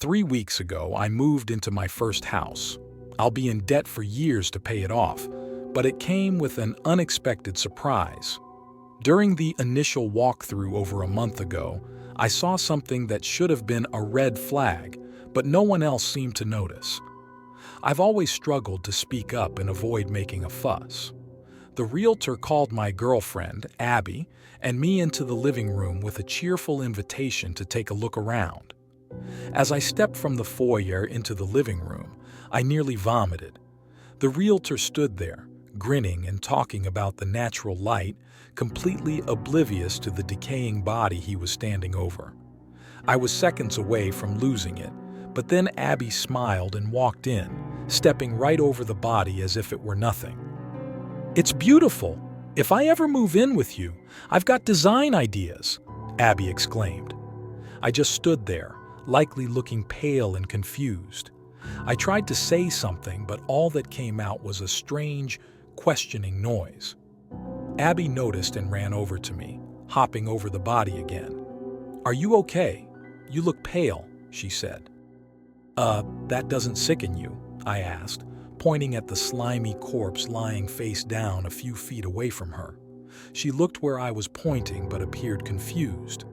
3 weeks ago, I moved into my first house. I'll be in debt for years to pay it off, but it came with an unexpected surprise. During the initial walkthrough over a month ago, I saw something that should have been a red flag, but no one else seemed to notice. I've always struggled to speak up and avoid making a fuss. The realtor called my girlfriend, Abby, and me into the living room with a cheerful invitation to take a look around. As I stepped from the foyer into the living room, I nearly vomited. The realtor stood there, grinning and talking about the natural light, completely oblivious to the decaying body he was standing over. I was seconds away from losing it, but then Abby smiled and walked in, stepping right over the body as if it were nothing. "It's beautiful. If I ever move in with you, I've got design ideas," Abby exclaimed. I just stood there, likely looking pale and confused. I tried to say something, but all that came out was a strange, questioning noise. Abby noticed and ran over to me, hopping over the body again. "Are you okay? You look pale," she said. That doesn't sicken you?" I asked, pointing at the slimy corpse lying face down a few feet away from her. She looked where I was pointing but appeared confused.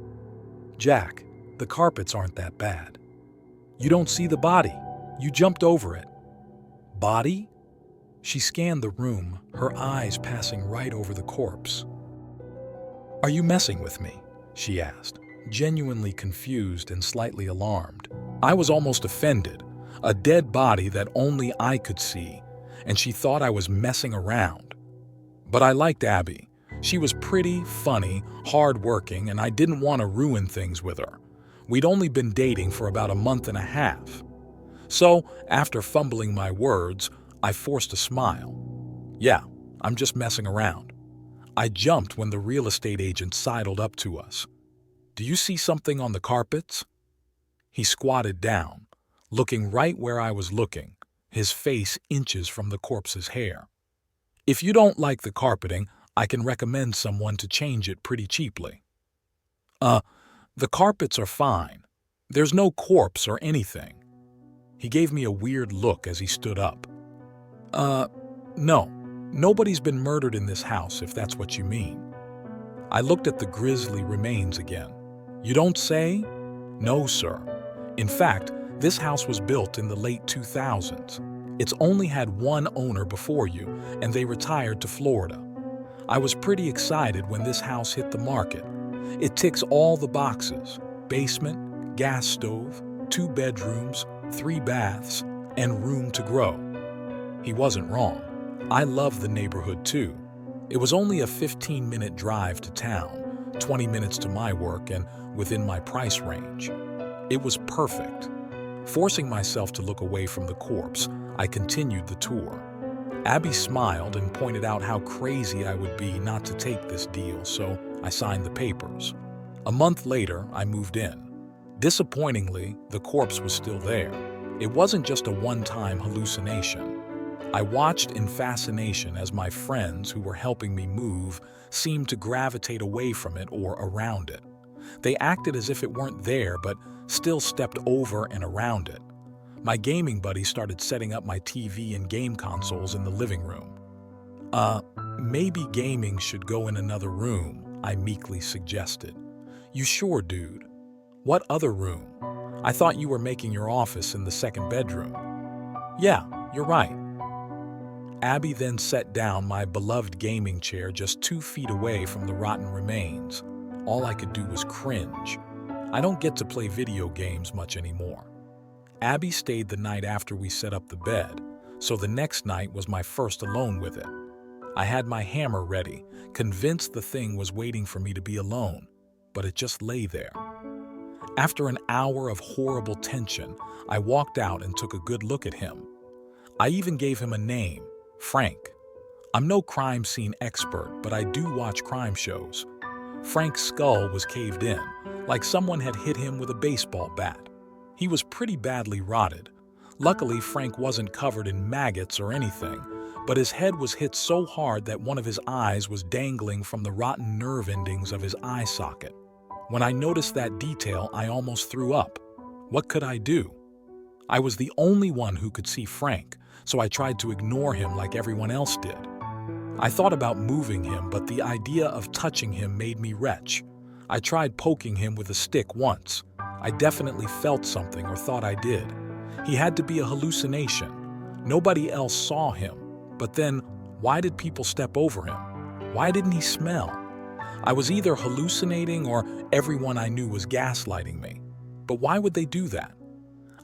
"Jack, the carpets aren't that bad. You don't see the body. You jumped over it." "Body?" She scanned the room, her eyes passing right over the corpse. "Are you messing with me?" she asked, genuinely confused and slightly alarmed. I was almost offended. A dead body that only I could see, and she thought I was messing around. But I liked Abby. She was pretty, funny, hard-working, and I didn't want to ruin things with her. We'd only been dating for about a month and a half. So, after fumbling my words, I forced a smile. "Yeah, I'm just messing around." I jumped when the real estate agent sidled up to us. "Do you see something on the carpets?" He squatted down, looking right where I was looking, his face inches from the corpse's hair. "If you don't like the carpeting, I can recommend someone to change it pretty cheaply." The carpets are fine. There's no corpse or anything." He gave me a weird look as he stood up. No, nobody's been murdered in this house, if that's what you mean." I looked at the grisly remains again. "You don't say?" "No, sir. In fact, this house was built in the late 2000s. It's only had one owner before you, and they retired to Florida. I was pretty excited when this house hit the market. It ticks all the boxes: basement, gas stove, 2 bedrooms, 3 baths, and room to grow." He wasn't wrong. I loved the neighborhood too. It was only a 15-minute drive to town, 20 minutes to my work, and within my price range. It was perfect. Forcing myself to look away from the corpse, I continued the tour. Abby smiled and pointed out how crazy I would be not to take this deal, so I signed the papers. A month later, I moved in. Disappointingly, the corpse was still there. It wasn't just a one-time hallucination. I watched in fascination as my friends who were helping me move seemed to gravitate away from it or around it. They acted as if it weren't there, but still stepped over and around it. My gaming buddy started setting up my TV and game consoles in the living room. Maybe gaming should go in another room," I meekly suggested. "You sure, dude? What other room? I thought you were making your office in the second bedroom." "Yeah, you're right." Abby then set down my beloved gaming chair just 2 feet away from the rotten remains. All I could do was cringe. I don't get to play video games much anymore. Abby stayed the night after we set up the bed, so the next night was my first alone with it. I had my hammer ready, convinced the thing was waiting for me to be alone, but it just lay there. After an hour of horrible tension, I walked out and took a good look at him. I even gave him a name, Frank. I'm no crime scene expert, but I do watch crime shows. Frank's skull was caved in, like someone had hit him with a baseball bat. He was pretty badly rotted. Luckily, Frank wasn't covered in maggots or anything, but his head was hit so hard that one of his eyes was dangling from the rotten nerve endings of his eye socket. When I noticed that detail, I almost threw up. What could I do? I was the only one who could see Frank, so I tried to ignore him like everyone else did. I thought about moving him, but the idea of touching him made me retch. I tried poking him with a stick once. I definitely felt something, or thought I did. He had to be a hallucination. Nobody else saw him. But then, why did people step over him? Why didn't he smell? I was either hallucinating or everyone I knew was gaslighting me. But why would they do that?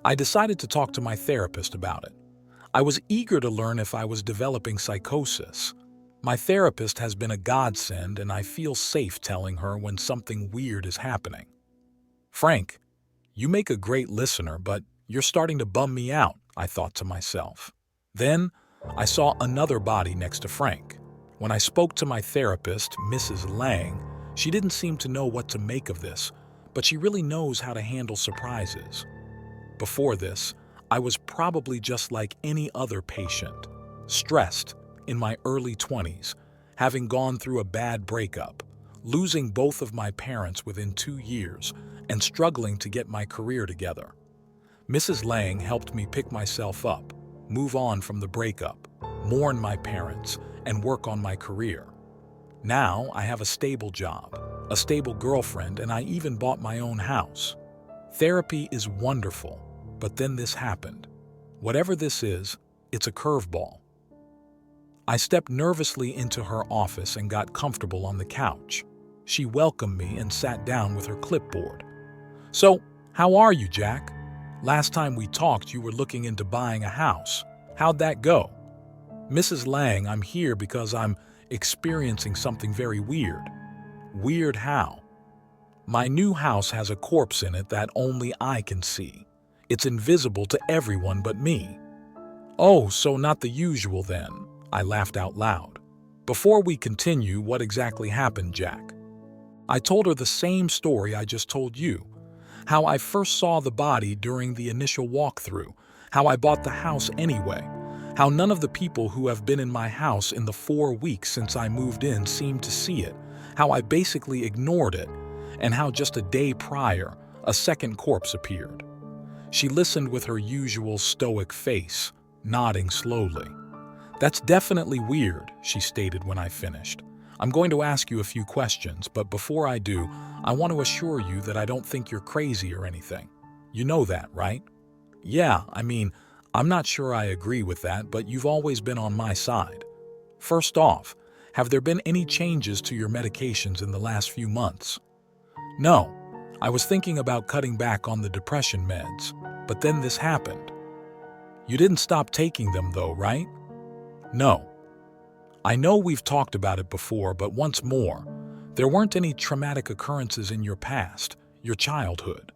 I decided to talk to my therapist about it. I was eager to learn if I was developing psychosis. My therapist has been a godsend, and I feel safe telling her when something weird is happening. Frank, you make a great listener, but you're starting to bum me out, I thought to myself. Then, I saw another body next to Frank. When I spoke to my therapist, Mrs. Lang, she didn't seem to know what to make of this, but she really knows how to handle surprises. Before this, I was probably just like any other patient, stressed, in my early 20s, having gone through a bad breakup, losing both of my parents within 2 years, and struggling to get my career together. Mrs. Lang helped me pick myself up, move on from the breakup, mourn my parents, and work on my career. Now I have a stable job, a stable girlfriend, and I even bought my own house. Therapy is wonderful, but then this happened. Whatever this is, it's a curveball. I stepped nervously into her office and got comfortable on the couch. She welcomed me and sat down with her clipboard. "So, how are you, Jack? Last time we talked, you were looking into buying a house. How'd that go?" "Mrs. Lang, I'm here because I'm experiencing something very weird." "Weird how?" "My new house has a corpse in it that only I can see. It's invisible to everyone but me." "Oh, so not the usual then," I laughed out loud. "Before we continue, what exactly happened, Jack?" I told her the same story I just told you. How I first saw the body during the initial walkthrough, how I bought the house anyway, how none of the people who have been in my house in the 4 weeks since I moved in seemed to see it, how I basically ignored it, and how just a day prior, a second corpse appeared. She listened with her usual stoic face, nodding slowly. "That's definitely weird," she stated when I finished. "I'm going to ask you a few questions, but before I do, I want to assure you that I don't think you're crazy or anything. You know that, right?" "Yeah, I'm not sure I agree with that, but you've always been on my side." "First off, have there been any changes to your medications in the last few months?" "No, I was thinking about cutting back on the depression meds, but then this happened." "You didn't stop taking them though, right?" "No." "I know we've talked about it before, but once more, there weren't any traumatic occurrences in your past, your childhood?"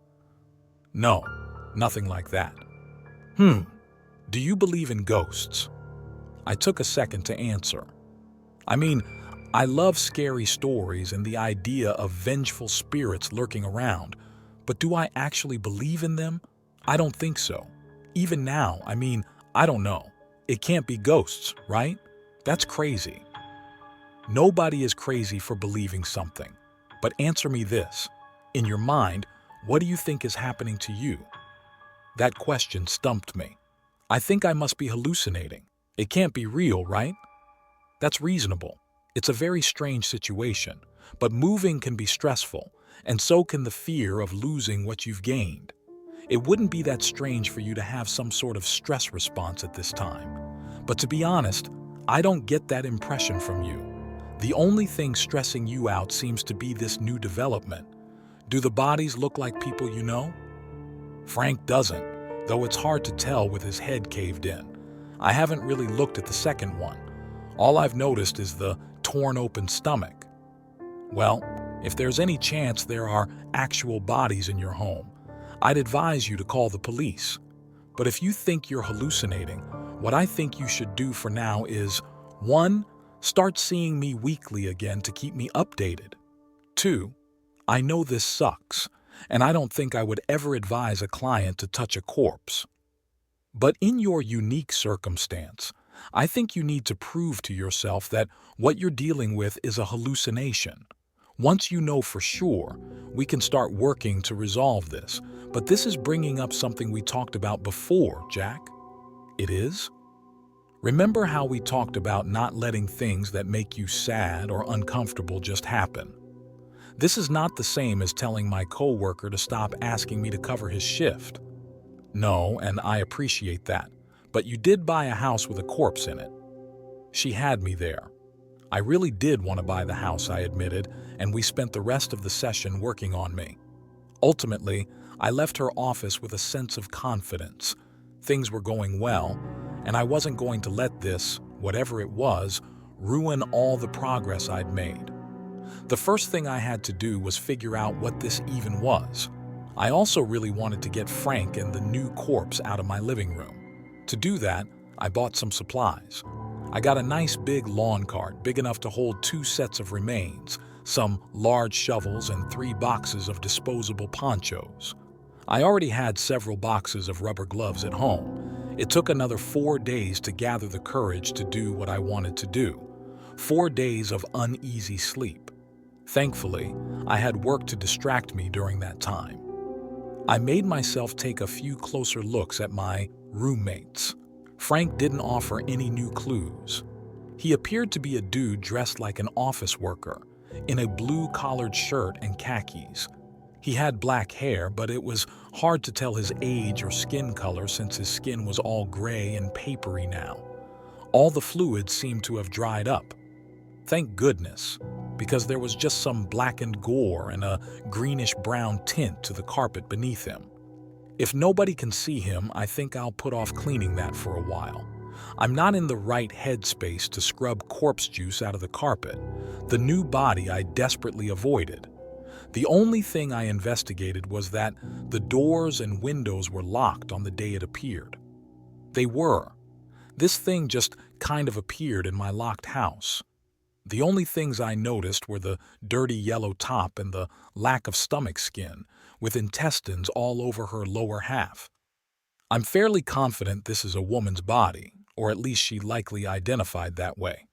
"No, nothing like that." Do you believe in ghosts?" I took a second to answer. I love scary stories and the idea of vengeful spirits lurking around, but do I actually believe in them? I don't think so. Even now, I don't know. It can't be ghosts, right? That's crazy. Nobody is crazy for believing something. But answer me this. In your mind, what do you think is happening to you? That question stumped me. I think I must be hallucinating. It can't be real, right? That's reasonable. It's a very strange situation, but moving can be stressful, and so can the fear of losing what you've gained. It wouldn't be that strange for you to have some sort of stress response at this time. But to be honest, I don't get that impression from you. The only thing stressing you out seems to be this new development. Do the bodies look like people you know? Frank doesn't, though it's hard to tell with his head caved in. I haven't really looked at the second one. All I've noticed is the torn open stomach. Well, if there's any chance there are actual bodies in your home, I'd advise you to call the police. But if you think you're hallucinating, what I think you should do for now is 1. Start seeing me weekly again to keep me updated. 2. I know this sucks, and I don't think I would ever advise a client to touch a corpse. But in your unique circumstance, I think you need to prove to yourself that what you're dealing with is a hallucination. Once you know for sure, we can start working to resolve this, But this is bringing up something we talked about before, Jack. It is? Remember how we talked about not letting things that make you sad or uncomfortable just happen? This is not the same as telling my coworker to stop asking me to cover his shift. No, and I appreciate that. But you did buy a house with a corpse in it. She had me there. I really did want to buy the house, I admitted, and we spent the rest of the session working on me. Ultimately, I left her office with a sense of confidence. Things were going well, and I wasn't going to let this, whatever it was, ruin all the progress I'd made. The first thing I had to do was figure out what this even was. I also really wanted to get Frank and the new corpse out of my living room. To do that, I bought some supplies. I got a nice big lawn cart, big enough to hold 2 sets of remains, some large shovels, and 3 boxes of disposable ponchos. I already had several boxes of rubber gloves at home. It took another 4 days to gather the courage to do what I wanted to do. 4 days of uneasy sleep. Thankfully, I had work to distract me during that time. I made myself take a few closer looks at my roommates. Frank didn't offer any new clues. He appeared to be a dude dressed like an office worker, in a blue-collared shirt and khakis. He had black hair, but it was hard to tell his age or skin color since his skin was all gray and papery now. All the fluids seemed to have dried up. Thank goodness, because there was just some blackened gore and a greenish-brown tint to the carpet beneath him. If nobody can see him, I think I'll put off cleaning that for a while. I'm not in the right headspace to scrub corpse juice out of the carpet, the new body I desperately avoided. The only thing I investigated was that the doors and windows were locked on the day it appeared. They were. This thing just kind of appeared in my locked house. The only things I noticed were the dirty yellow top and the lack of stomach skin, with intestines all over her lower half. I'm fairly confident this is a woman's body, or at least she likely identified that way.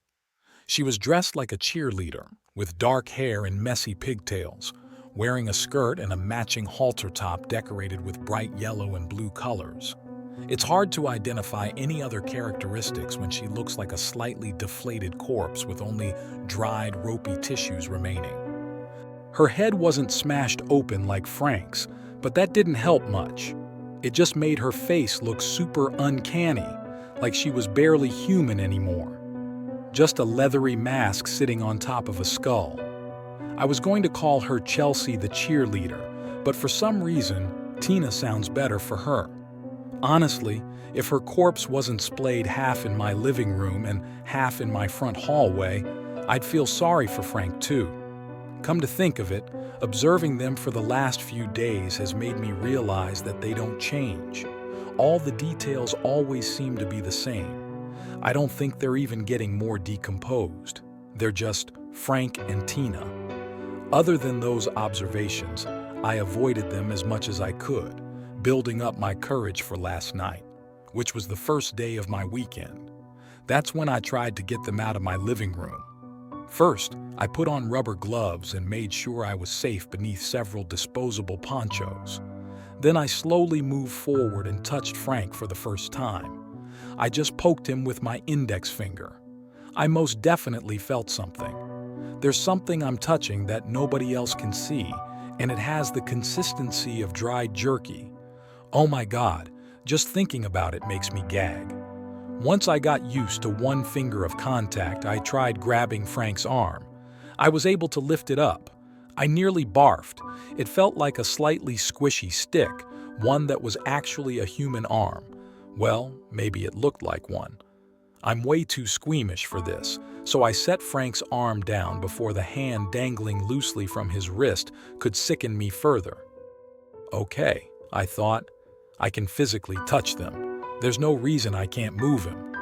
She was dressed like a cheerleader, with dark hair and messy pigtails, wearing a skirt and a matching halter top decorated with bright yellow and blue colors. It's hard to identify any other characteristics when she looks like a slightly deflated corpse with only dried, ropey tissues remaining. Her head wasn't smashed open like Frank's, but that didn't help much. It just made her face look super uncanny, like she was barely human anymore. Just a leathery mask sitting on top of a skull. I was going to call her Chelsea the cheerleader, but for some reason, Tina sounds better for her. Honestly, if her corpse wasn't splayed half in my living room and half in my front hallway, I'd feel sorry for Frank too. Come to think of it, observing them for the last few days has made me realize that they don't change. All the details always seem to be the same. I don't think they're even getting more decomposed. They're just Frank and Tina. Other than those observations, I avoided them as much as I could, building up my courage for last night, which was the first day of my weekend. That's when I tried to get them out of my living room. First, I put on rubber gloves and made sure I was safe beneath several disposable ponchos. Then I slowly moved forward and touched Frank for the first time. I just poked him with my index finger. I most definitely felt something. There's something I'm touching that nobody else can see, and it has the consistency of dried jerky. Oh my God, just thinking about it makes me gag. Once I got used to one finger of contact, I tried grabbing Frank's arm. I was able to lift it up. I nearly barfed. It felt like a slightly squishy stick, one that was actually a human arm. Well, maybe it looked like one. I'm way too squeamish for this, so I set Frank's arm down before the hand dangling loosely from his wrist could sicken me further. Okay, I thought, I can physically touch them. There's no reason I can't move him.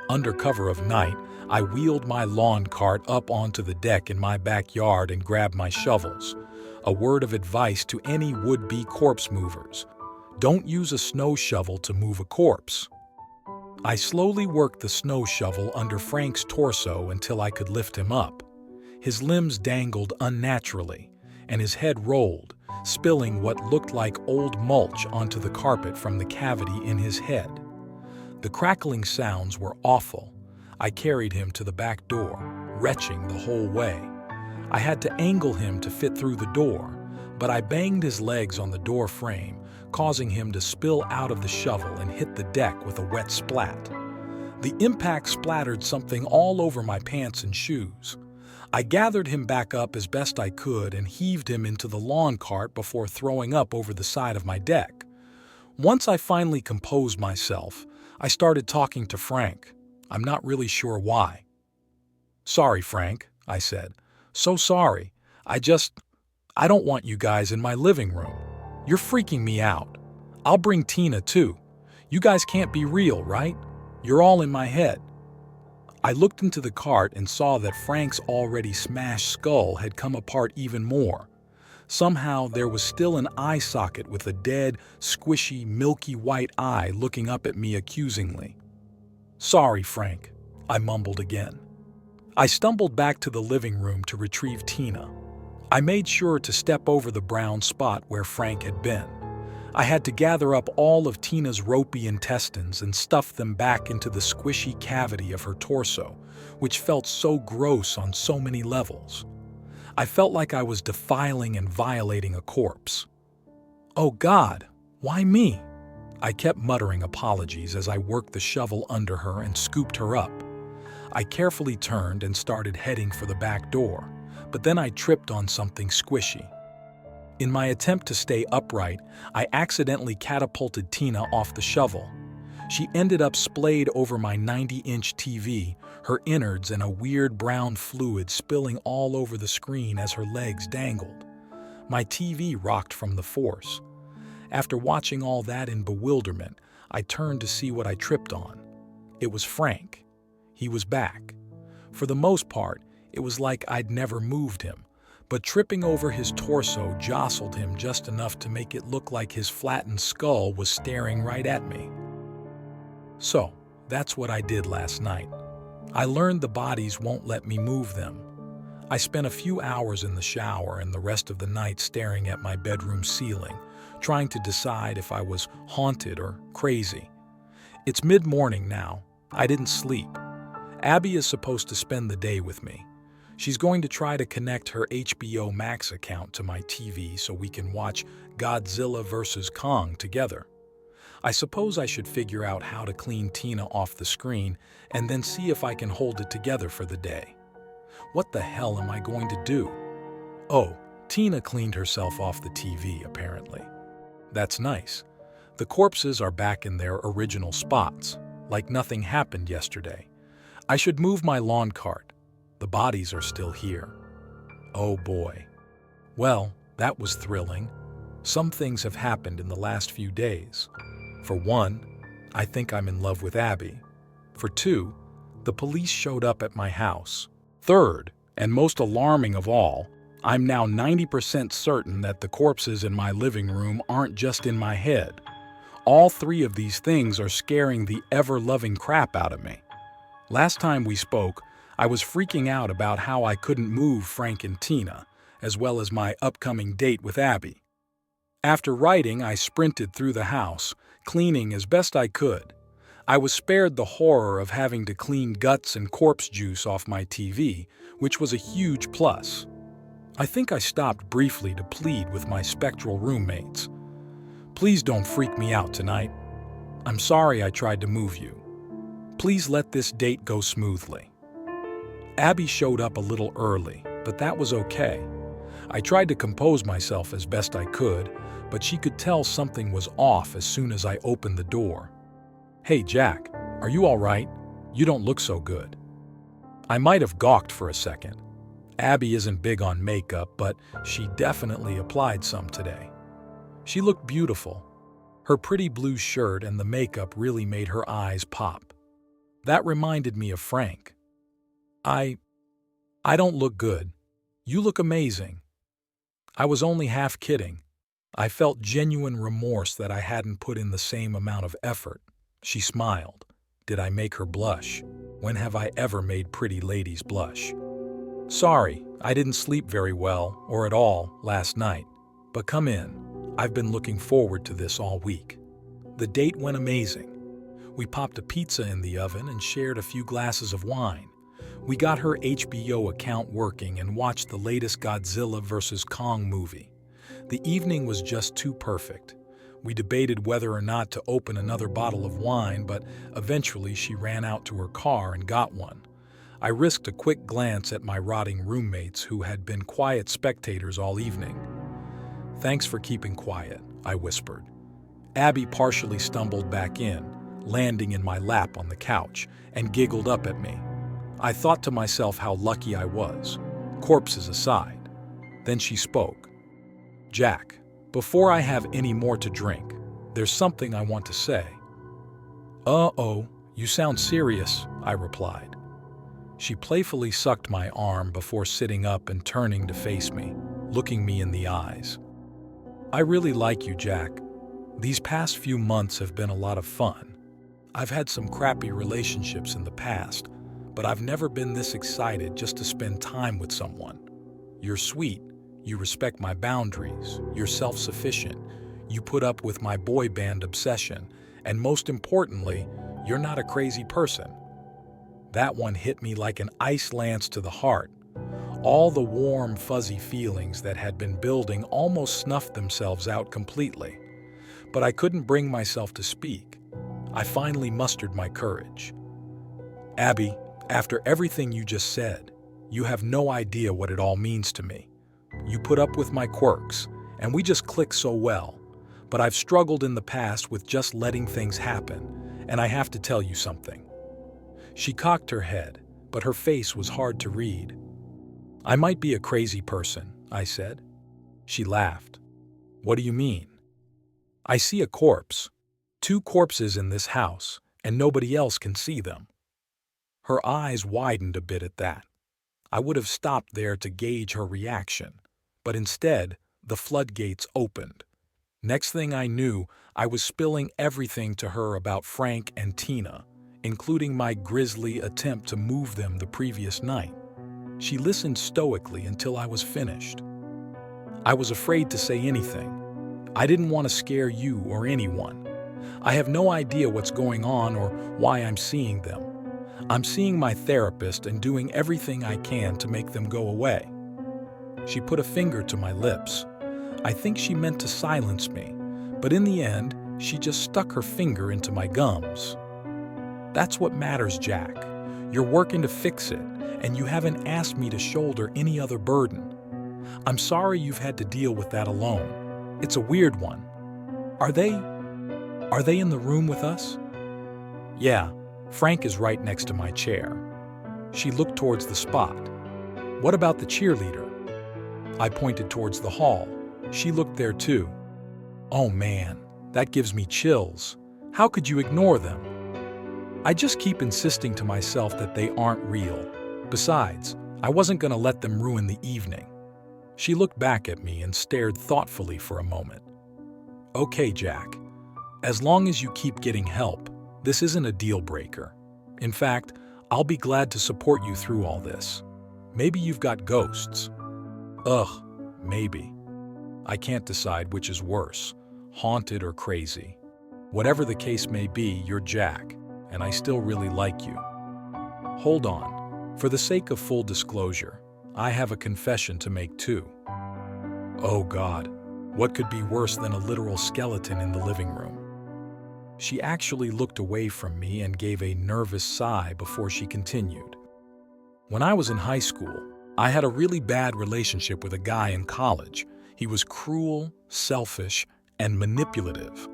Under cover of night, I wheeled my lawn cart up onto the deck in my backyard and grabbed my shovels. A word of advice to any would-be corpse movers: don't use a snow shovel to move a corpse. I slowly worked the snow shovel under Frank's torso until I could lift him up. His limbs dangled unnaturally, and his head rolled, spilling what looked like old mulch onto the carpet from the cavity in his head. The crackling sounds were awful. I carried him to the back door, retching the whole way. I had to angle him to fit through the door, but I banged his legs on the door frame, causing him to spill out of the shovel and hit the deck with a wet splat. The impact splattered something all over my pants and shoes. I gathered him back up as best I could and heaved him into the lawn cart before throwing up over the side of my deck. Once I finally composed myself, I started talking to Frank. I'm not really sure why. "Sorry, Frank," I said. "So sorry. I don't want you guys in my living room. You're freaking me out. I'll bring Tina too. You guys can't be real, right? You're all in my head." I looked into the cart and saw that Frank's already smashed skull had come apart even more. Somehow there was still an eye socket with a dead, squishy, milky white eye looking up at me accusingly. "Sorry, Frank," I mumbled again. I stumbled back to the living room to retrieve Tina. I made sure to step over the brown spot where Frank had been. I had to gather up all of Tina's ropey intestines and stuff them back into the squishy cavity of her torso, which felt so gross on so many levels. I felt like I was defiling and violating a corpse. "Oh God, why me?" I kept muttering apologies as I worked the shovel under her and scooped her up. I carefully turned and started heading for the back door, but then I tripped on something squishy. In my attempt to stay upright, I accidentally catapulted Tina off the shovel. She ended up splayed over my 90-inch TV, her innards and a weird brown fluid spilling all over the screen as her legs dangled. My TV rocked from the force. After watching all that in bewilderment, I turned to see what I tripped on. It was Frank. He was back. For the most part, it was like I'd never moved him, but tripping over his torso jostled him just enough to make it look like his flattened skull was staring right at me. So, that's what I did last night. I learned the bodies won't let me move them. I spent a few hours in the shower and the rest of the night staring at my bedroom ceiling, trying to decide if I was haunted or crazy. It's mid-morning now. I didn't sleep. Abby is supposed to spend the day with me. She's going to try to connect her HBO Max account to my TV so we can watch Godzilla vs. Kong together. I suppose I should figure out how to clean Tina off the screen and then see if I can hold it together for the day. What the hell am I going to do? Oh, Tina cleaned herself off the TV, apparently. That's nice. The corpses are back in their original spots, like nothing happened yesterday. I should move my lawn cart. The bodies are still here. Oh boy. Well, that was thrilling. Some things have happened in the last few days. For one, I think I'm in love with Abby. For two, the police showed up at my house. Third, and most alarming of all, I'm now 90% certain that the corpses in my living room aren't just in my head. All three of these things are scaring the ever-loving crap out of me. Last time we spoke, I was freaking out about how I couldn't move Frank and Tina, as well as my upcoming date with Abby. After writing, I sprinted through the house, cleaning as best I could. I was spared the horror of having to clean guts and corpse juice off my TV, which was a huge plus. I think I stopped briefly to plead with my spectral roommates. Please don't freak me out tonight. I'm sorry I tried to move you. Please let this date go smoothly. Abby showed up a little early, but that was okay. I tried to compose myself as best I could, but she could tell something was off as soon as I opened the door. "Hey, Jack, are you all right? You don't look so good." I might have gawked for a second. Abby isn't big on makeup, but she definitely applied some today. She looked beautiful. Her pretty blue shirt and the makeup really made her eyes pop. That reminded me of Frank. I don't look good. You look amazing." I was only half kidding. I felt genuine remorse that I hadn't put in the same amount of effort. She smiled. Did I make her blush? When have I ever made pretty ladies blush? "Sorry, I didn't sleep very well, or at all, last night. But come in. I've been looking forward to this all week. The date went amazing. We popped a pizza in the oven and shared a few glasses of wine. We got her HBO account working and watched the latest Godzilla vs. Kong movie. The evening was just too perfect. We debated whether or not to open another bottle of wine, but eventually she ran out to her car and got one. I risked a quick glance at my rotting roommates who had been quiet spectators all evening. "Thanks for keeping quiet," I whispered. Abby partially stumbled back in, landing in my lap on the couch, and giggled up at me. I thought to myself how lucky I was, corpses aside. Then she spoke. "Jack, before I have any more to drink, there's something I want to say." "Uh-oh, you sound serious," I replied. She playfully sucked my arm before sitting up and turning to face me, looking me in the eyes. "I really like you, Jack. These past few months have been a lot of fun. I've had some crappy relationships in the past, but I've never been this excited just to spend time with someone. You're sweet, you respect my boundaries, you're self-sufficient, you put up with my boy band obsession, and most importantly, you're not a crazy person." That one hit me like an ice lance to the heart. All the warm, fuzzy feelings that had been building almost snuffed themselves out completely. But I couldn't bring myself to speak. I finally mustered my courage. "Abby, after everything you just said, you have no idea what it all means to me. You put up with my quirks, and we just click so well. But I've struggled in the past with just letting things happen, and I have to tell you something." She cocked her head, but her face was hard to read. "I might be a crazy person," I said. She laughed. "What do you mean?" "I see a corpse. 2 corpses in this house, and nobody else can see them." Her eyes widened a bit at that. I would have stopped there to gauge her reaction, but instead, the floodgates opened. Next thing I knew, I was spilling everything to her about Frank and Tina, including my grisly attempt to move them the previous night. She listened stoically until I was finished. "I was afraid to say anything. I didn't want to scare you or anyone. I have no idea what's going on or why I'm seeing them. I'm seeing my therapist and doing everything I can to make them go away." She put a finger to my lips. I think she meant to silence me, but in the end, she just stuck her finger into my gums. "That's what matters, Jack. You're working to fix it, and you haven't asked me to shoulder any other burden. I'm sorry you've had to deal with that alone. It's a weird one. Are they in the room with us?" "Yeah, Frank is right next to my chair." She looked towards the spot. "What about the cheerleader?" I pointed towards the hall. She looked there too. "Oh man, that gives me chills. How could you ignore them?" "I just keep insisting to myself that they aren't real. Besides, I wasn't going to let them ruin the evening." She looked back at me and stared thoughtfully for a moment. "Okay, Jack. As long as you keep getting help, this isn't a deal breaker. In fact, I'll be glad to support you through all this. Maybe you've got ghosts." "Ugh, maybe. I can't decide which is worse, haunted or crazy. Whatever the case may be, you're Jack, and I still really like you." "Hold on. For the sake of full disclosure, I have a confession to make too." "Oh God, what could be worse than a literal skeleton in the living room?" She actually looked away from me and gave a nervous sigh before she continued. "When I was in high school, I had a really bad relationship with a guy in college. He was cruel, selfish, and manipulative."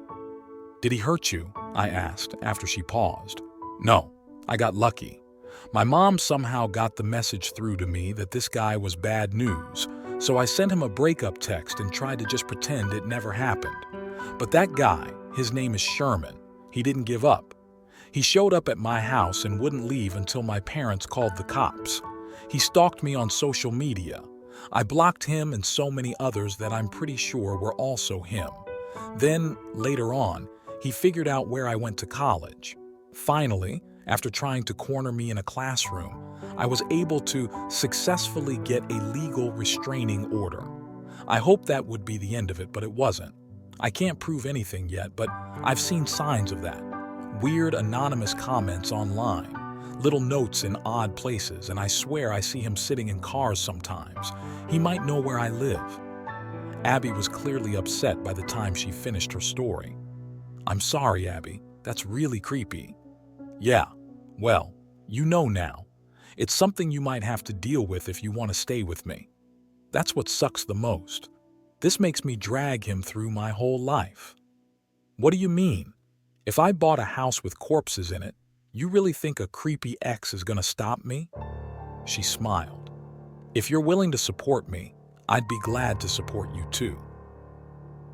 "Did he hurt you?" I asked after she paused. "No, I got lucky. My mom somehow got the message through to me that this guy was bad news, so I sent him a breakup text and tried to just pretend it never happened. But that guy, his name is Sherman, he didn't give up. He showed up at my house and wouldn't leave until my parents called the cops. He stalked me on social media. I blocked him and so many others that I'm pretty sure were also him. Then, later on, he figured out where I went to college. Finally, after trying to corner me in a classroom, I was able to successfully get a legal restraining order. I hoped that would be the end of it, but it wasn't. I can't prove anything yet, but I've seen signs of that. Weird anonymous comments online, little notes in odd places, and I swear I see him sitting in cars sometimes. He might know where I live. Abby was clearly upset by the time she finished her story. I'm sorry, Abby. That's really creepy. Yeah, well, you know now. It's something you might have to deal with if you want to stay with me. That's what sucks the most. This makes me drag him through my whole life. What do you mean? If I bought a house with corpses in it, you really think a creepy ex is going to stop me? She smiled. If you're willing to support me, I'd be glad to support you too.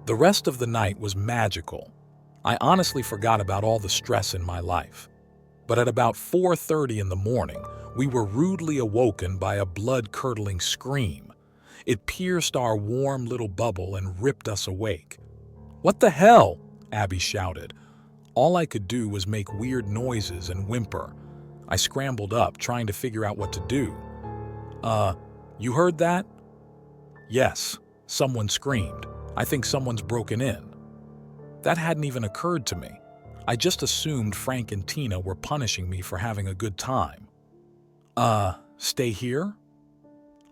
The rest of the night was magical. I honestly forgot about all the stress in my life. But at about 4:30 in the morning, we were rudely awoken by a blood-curdling scream. It pierced our warm little bubble and ripped us awake. What the hell? Abby shouted. All I could do was make weird noises and whimper. I scrambled up, trying to figure out what to do. You heard that? Yes, someone screamed. I think someone's broken in. That hadn't even occurred to me. I just assumed Frank and Tina were punishing me for having a good time. Stay here?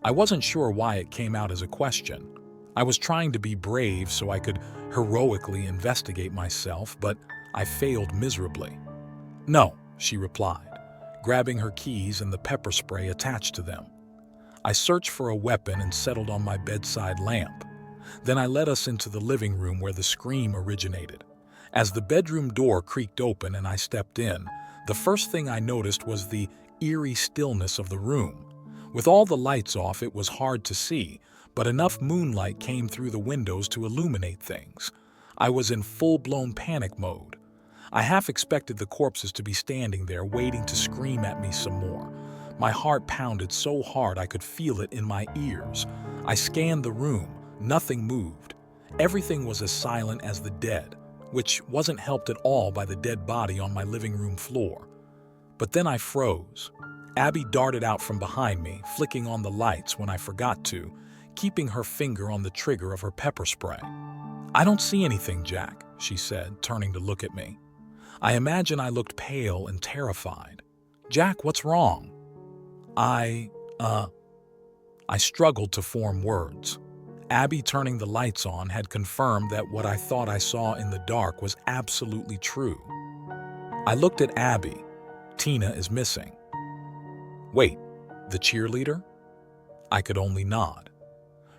I wasn't sure why it came out as a question. I was trying to be brave so I could heroically investigate myself, but I failed miserably. No, she replied, grabbing her keys and the pepper spray attached to them. I searched for a weapon and settled on my bedside lamp. Then I led us into the living room where the scream originated. As the bedroom door creaked open and I stepped in, the first thing I noticed was the eerie stillness of the room. With all the lights off, it was hard to see, but enough moonlight came through the windows to illuminate things. I was in full-blown panic mode. I half expected the corpses to be standing there waiting to scream at me some more. My heart pounded so hard I could feel it in my ears. I scanned the room. Nothing moved. Everything was as silent as the dead, which wasn't helped at all by the dead body on my living room floor. But then I froze. Abby darted out from behind me, flicking on the lights when I forgot to, keeping her finger on the trigger of her pepper spray. I don't see anything, Jack, she said, turning to look at me. I imagine I looked pale and terrified. Jack, what's wrong? I struggled to form words. Abby turning the lights on had confirmed that what I thought I saw in the dark was absolutely true. I looked at Abby. Tina is missing. Wait, the cheerleader? I could only nod.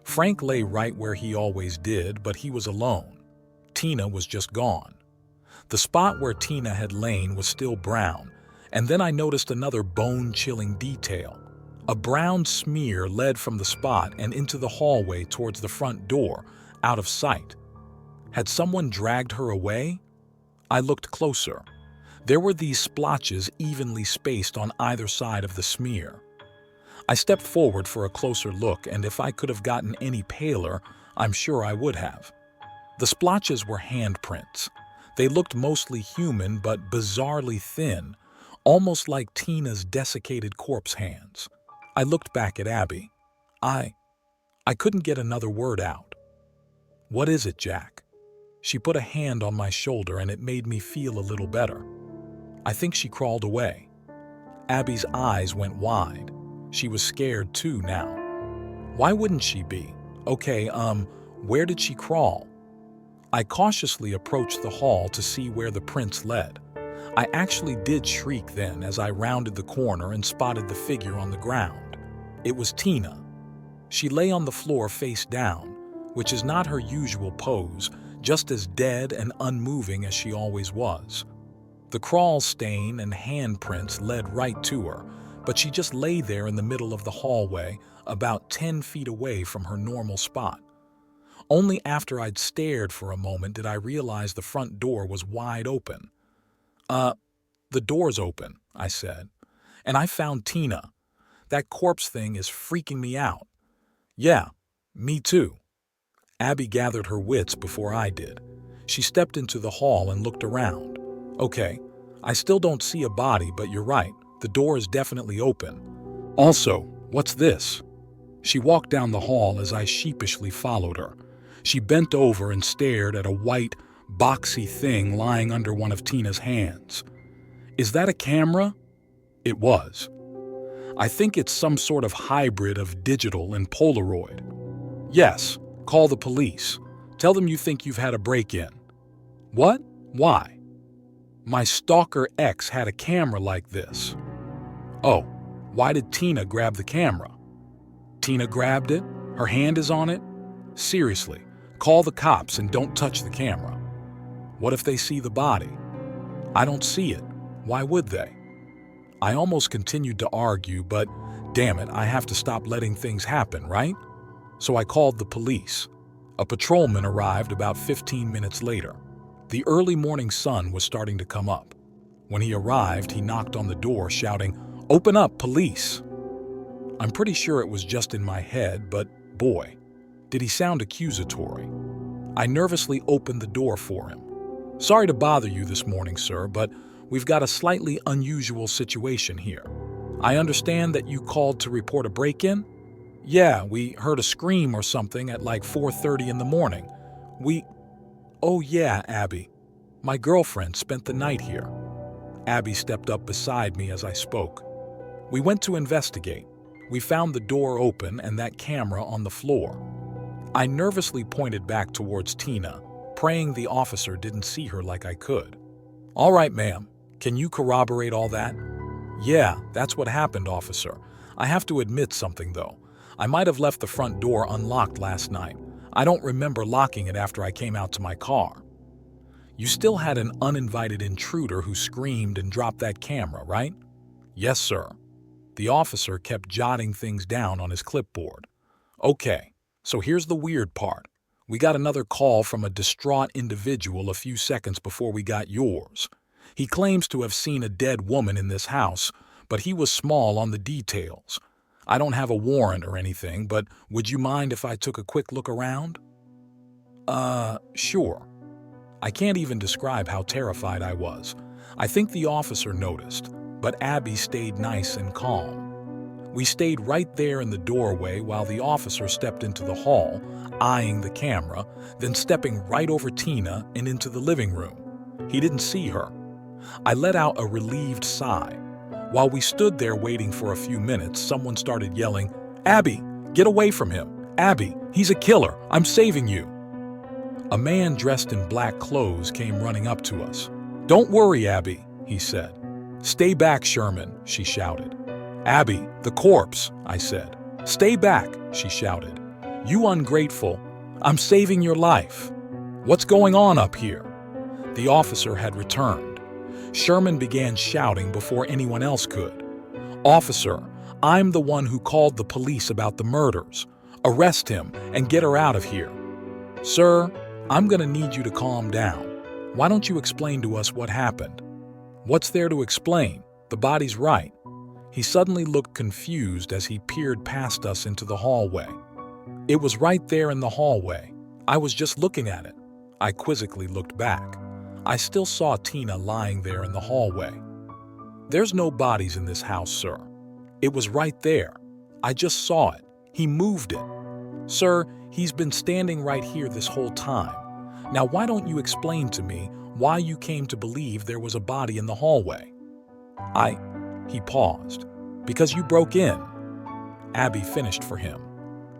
Frank lay right where he always did, but he was alone. Tina was just gone. The spot where Tina had lain was still brown, and then I noticed another bone-chilling detail. A brown smear led from the spot and into the hallway towards the front door, out of sight. Had someone dragged her away? I looked closer. There were these splotches evenly spaced on either side of the smear. I stepped forward for a closer look, and if I could have gotten any paler, I'm sure I would have. The splotches were handprints. They looked mostly human, but bizarrely thin, almost like Tina's desiccated corpse hands. I looked back at Abby. I couldn't get another word out. What is it, Jack? She put a hand on my shoulder and it made me feel a little better. I think she crawled away. Abby's eyes went wide. She was scared too now. Why wouldn't she be? Okay, where did she crawl? I cautiously approached the hall to see where the prints led. I actually did shriek then as I rounded the corner and spotted the figure on the ground. It was Tina. She lay on the floor face down, which is not her usual pose, just as dead and unmoving as she always was. The crawl stain and handprints led right to her, but she just lay there in the middle of the hallway, about 10 feet away from her normal spot. Only after I'd stared for a moment did I realize the front door was wide open. The door's open, I said, and I found Tina. That corpse thing is freaking me out. Yeah, me too. Abby gathered her wits before I did. She stepped into the hall and looked around. Okay, I still don't see a body, but you're right. The door is definitely open. Also, what's this? She walked down the hall as I sheepishly followed her. She bent over and stared at a white, boxy thing lying under one of Tina's hands. "Is that a camera?" It was. "I think it's some sort of hybrid of digital and Polaroid." "Yes, call the police. Tell them you think you've had a break-in." "What? Why?" "My stalker ex had a camera like this." "Oh, why did Tina grab the camera?" "Tina grabbed it? Her hand is on it? Seriously, call the cops and don't touch the camera." "What if they see the body?" "I don't see it. Why would they?" I almost continued to argue, but damn it, I have to stop letting things happen, right? So I called the police. A patrolman arrived about 15 minutes later. The early morning sun was starting to come up. When he arrived, he knocked on the door, shouting, "Open up, police!" I'm pretty sure it was just in my head, but boy, did he sound accusatory. I nervously opened the door for him. "Sorry to bother you this morning, sir, but we've got a slightly unusual situation here. I understand that you called to report a break-in?" "Yeah, we heard a scream or something at like 4:30 in the morning. Oh yeah, Abby. My girlfriend spent the night here." Abby stepped up beside me as I spoke. "We went to investigate. We found the door open and that camera on the floor." I nervously pointed back towards Tina, praying the officer didn't see her like I could. "All right, ma'am. Can you corroborate all that?" "Yeah, that's what happened, officer. I have to admit something, though. I might have left the front door unlocked last night. I don't remember locking it after I came out to my car." "You still had an uninvited intruder who screamed and dropped that camera, right?" "Yes, sir." The officer kept jotting things down on his clipboard. "Okay, so here's the weird part. We got another call from a distraught individual a few seconds before we got yours. He claims to have seen a dead woman in this house, but he was small on the details. I don't have a warrant or anything, but would you mind if I took a quick look around?" Sure." I can't even describe how terrified I was. I think the officer noticed, but Abby stayed nice and calm. We stayed right there in the doorway while the officer stepped into the hall, eyeing the camera, then stepping right over Tina and into the living room. He didn't see her. I let out a relieved sigh. While we stood there waiting for a few minutes, someone started yelling, "Abby, get away from him! Abby, he's a killer! I'm saving you!" A man dressed in black clothes came running up to us. "Don't worry, Abby," he said. "Stay back, Sherman," she shouted. "Abby, the corpse," I said. "Stay back," she shouted. "You ungrateful. I'm saving your life. What's going on up here?" The officer had returned. Sherman began shouting before anyone else could. "Officer, I'm the one who called the police about the murders. Arrest him and get her out of here." "Sir, I'm going to need you to calm down. Why don't you explain to us what happened?" "What's there to explain? The body's right." He suddenly looked confused as he peered past us into the hallway. "It was right there in the hallway. I was just looking at it." I quizzically looked back. I still saw Tina lying there in the hallway. "There's no bodies in this house, sir. It was right there. I just saw it. He moved it. Sir, he's been standing right here this whole time. Now why don't you explain to me why you came to believe there was a body in the hallway?" He paused. "Because you broke in." Abby finished for him.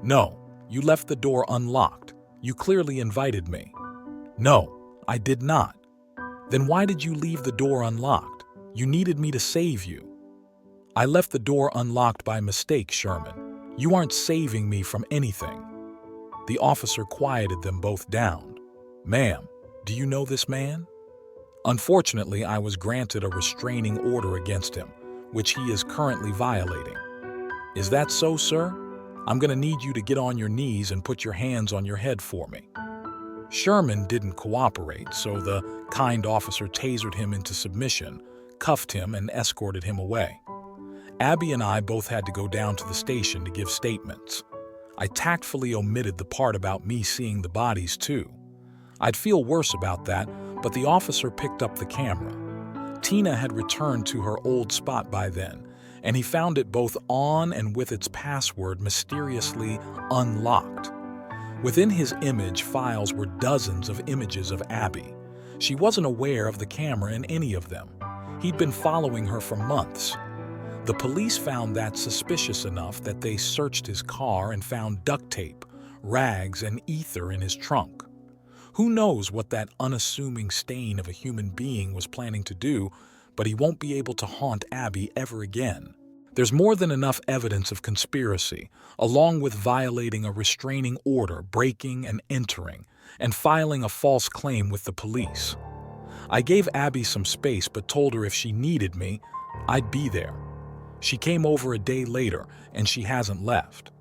"No, you left the door unlocked. You clearly invited me." "No, I did not." "Then why did you leave the door unlocked? You needed me to save you." "I left the door unlocked by mistake, Sherman. You aren't saving me from anything." The officer quieted them both down. "Ma'am, do you know this man?" Unfortunately, I was granted a restraining order against him, which he is currently violating. "Is that so, sir? I'm going to need you to get on your knees and put your hands on your head for me." Sherman didn't cooperate, so the kind officer tasered him into submission, cuffed him, and escorted him away. Abby and I both had to go down to the station to give statements. I tactfully omitted the part about me seeing the bodies, too. I'd feel worse about that, but the officer picked up the camera. Tina had returned to her old spot by then, and he found it both on and with its password mysteriously unlocked. Within his image files were dozens of images of Abby. She wasn't aware of the camera in any of them. He'd been following her for months. The police found that suspicious enough that they searched his car and found duct tape, rags, and ether in his trunk. Who knows what that unassuming stain of a human being was planning to do, but he won't be able to haunt Abby ever again. There's more than enough evidence of conspiracy, along with violating a restraining order, breaking and entering, and filing a false claim with the police. I gave Abby some space but told her if she needed me, I'd be there. She came over a day later, and she hasn't left.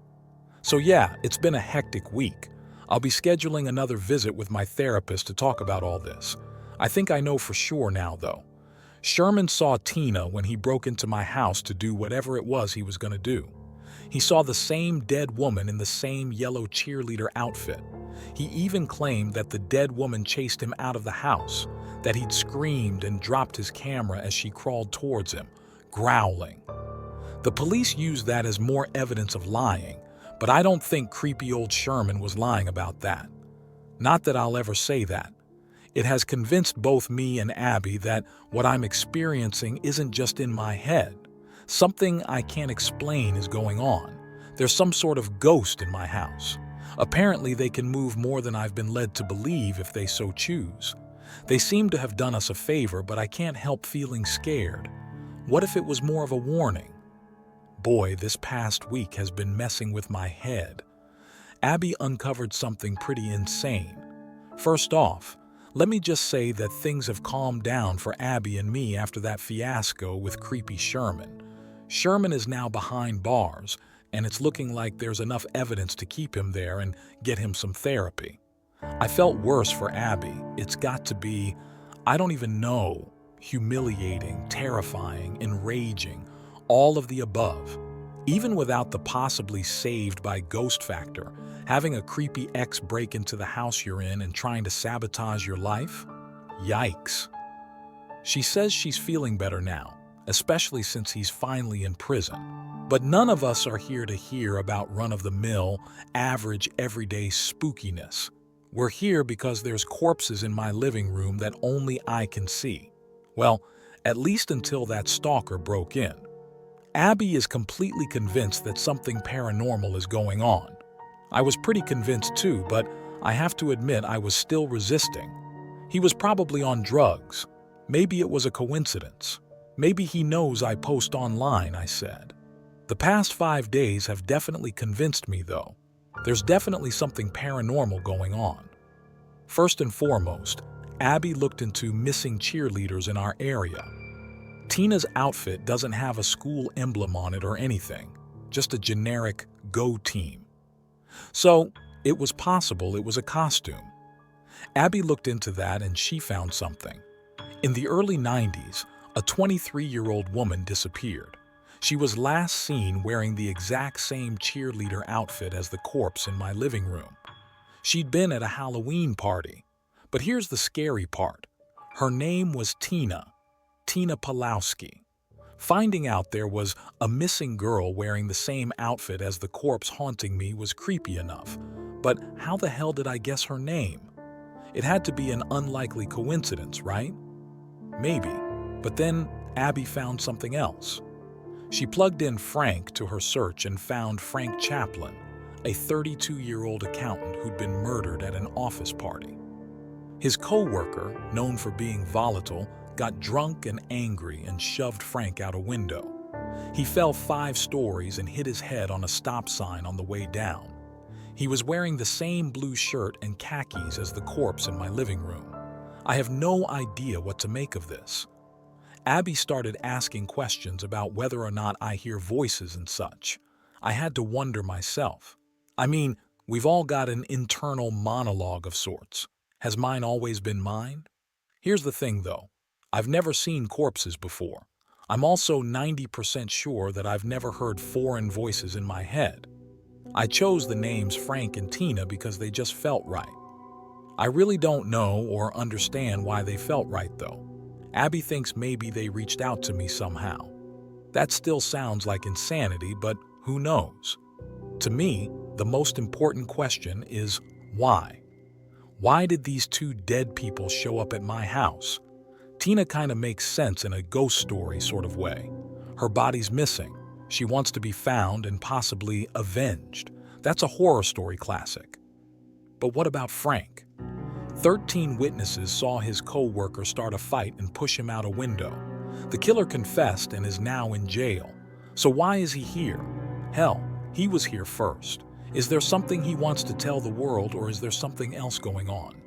So yeah, it's been a hectic week. I'll be scheduling another visit with my therapist to talk about all this. I think I know for sure now, though. Sherman saw Tina when he broke into my house to do whatever it was he was going to do. He saw the same dead woman in the same yellow cheerleader outfit. He even claimed that the dead woman chased him out of the house, that he'd screamed and dropped his camera as she crawled towards him, growling. The police used that as more evidence of lying, but I don't think creepy old Sherman was lying about that. Not that I'll ever say that. It has convinced both me and Abby that what I'm experiencing isn't just in my head. Something I can't explain is going on. There's some sort of ghost in my house. Apparently they can move more than I've been led to believe if they so choose. They seem to have done us a favor, but I can't help feeling scared. What if it was more of a warning? Boy, this past week has been messing with my head. Abby uncovered something pretty insane. First off, let me just say that things have calmed down for Abby and me after that fiasco with creepy Sherman. Sherman is now behind bars, and it's looking like there's enough evidence to keep him there and get him some therapy. I felt worse for Abby. It's got to be, I don't even know, humiliating, terrifying, enraging, all of the above. Even without the possibly saved by ghost factor, having a creepy ex break into the house you're in and trying to sabotage your life? Yikes. She says she's feeling better now, especially since he's finally in prison. But none of us are here to hear about run-of-the-mill, average, everyday spookiness. We're here because there's corpses in my living room that only I can see. Well, at least until that stalker broke in. Abby is completely convinced that something paranormal is going on. I was pretty convinced too, but I have to admit I was still resisting. He was probably on drugs. Maybe it was a coincidence. Maybe he knows I post online, I said. The past 5 days have definitely convinced me, though. There's definitely something paranormal going on. First and foremost, Abby looked into missing cheerleaders in our area. Tina's outfit doesn't have a school emblem on it or anything, just a generic Go team. So, it was possible it was a costume. Abby looked into that and she found something. In the early 90s, a 23-year-old woman disappeared. She was last seen wearing the exact same cheerleader outfit as the corpse in my living room. She'd been at a Halloween party. But here's the scary part. Her name was Tina Pawlowski. Finding out there was a missing girl wearing the same outfit as the corpse haunting me was creepy enough. But how the hell did I guess her name? It had to be an unlikely coincidence, right? Maybe. But then Abby found something else. She plugged in Frank to her search and found Frank Chaplin, a 32-year-old accountant who'd been murdered at an office party. His co-worker, known for being volatile, got drunk and angry and shoved Frank out a window. He fell 5 stories and hit his head on a stop sign on the way down. He was wearing the same blue shirt and khakis as the corpse in my living room. I have no idea what to make of this. Abby started asking questions about whether or not I hear voices and such. I had to wonder myself. I mean, we've all got an internal monologue of sorts. Has mine always been mine? Here's the thing, though. I've never seen corpses before. I'm also 90% sure that I've never heard foreign voices in my head. I chose the names Frank and Tina because they just felt right. I really don't know or understand why they felt right, though. Abby thinks maybe they reached out to me somehow. That still sounds like insanity, but who knows? To me, the most important question is why? Why did these two dead people show up at my house? Tina kind of makes sense in a ghost story sort of way. Her body's missing. She wants to be found and possibly avenged. That's a horror story classic. But what about Frank? 13 witnesses saw his co-worker start a fight and push him out a window. The killer confessed and is now in jail. So why is he here? Hell, he was here first. Is there something he wants to tell the world, or is there something else going on?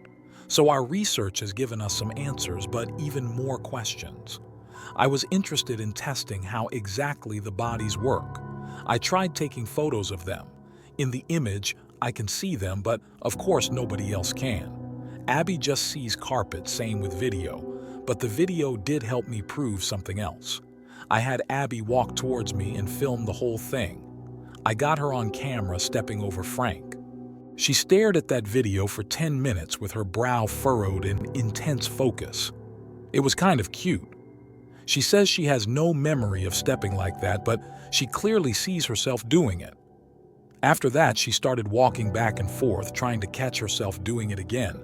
So our research has given us some answers, but even more questions. I was interested in testing how exactly the bodies work. I tried taking photos of them. In the image, I can see them, but of course nobody else can. Abby just sees carpet, same with video, but the video did help me prove something else. I had Abby walk towards me and film the whole thing. I got her on camera stepping over Frank. She stared at that video for 10 minutes with her brow furrowed in intense focus. It was kind of cute. She says she has no memory of stepping like that, but she clearly sees herself doing it. After that, she started walking back and forth, trying to catch herself doing it again.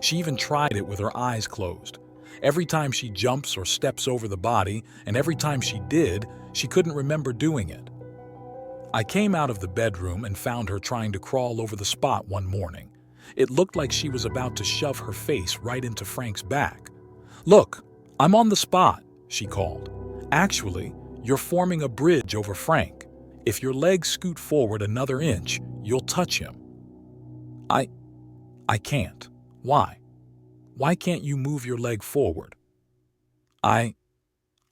She even tried it with her eyes closed. Every time she jumps or steps over the body, and every time she did, she couldn't remember doing it. I came out of the bedroom and found her trying to crawl over the spot one morning. It looked like she was about to shove her face right into Frank's back. "Look, I'm on the spot," she called. "Actually, you're forming a bridge over Frank. If your legs scoot forward another inch, you'll touch him." I can't. Why? Why can't you move your leg forward? I'm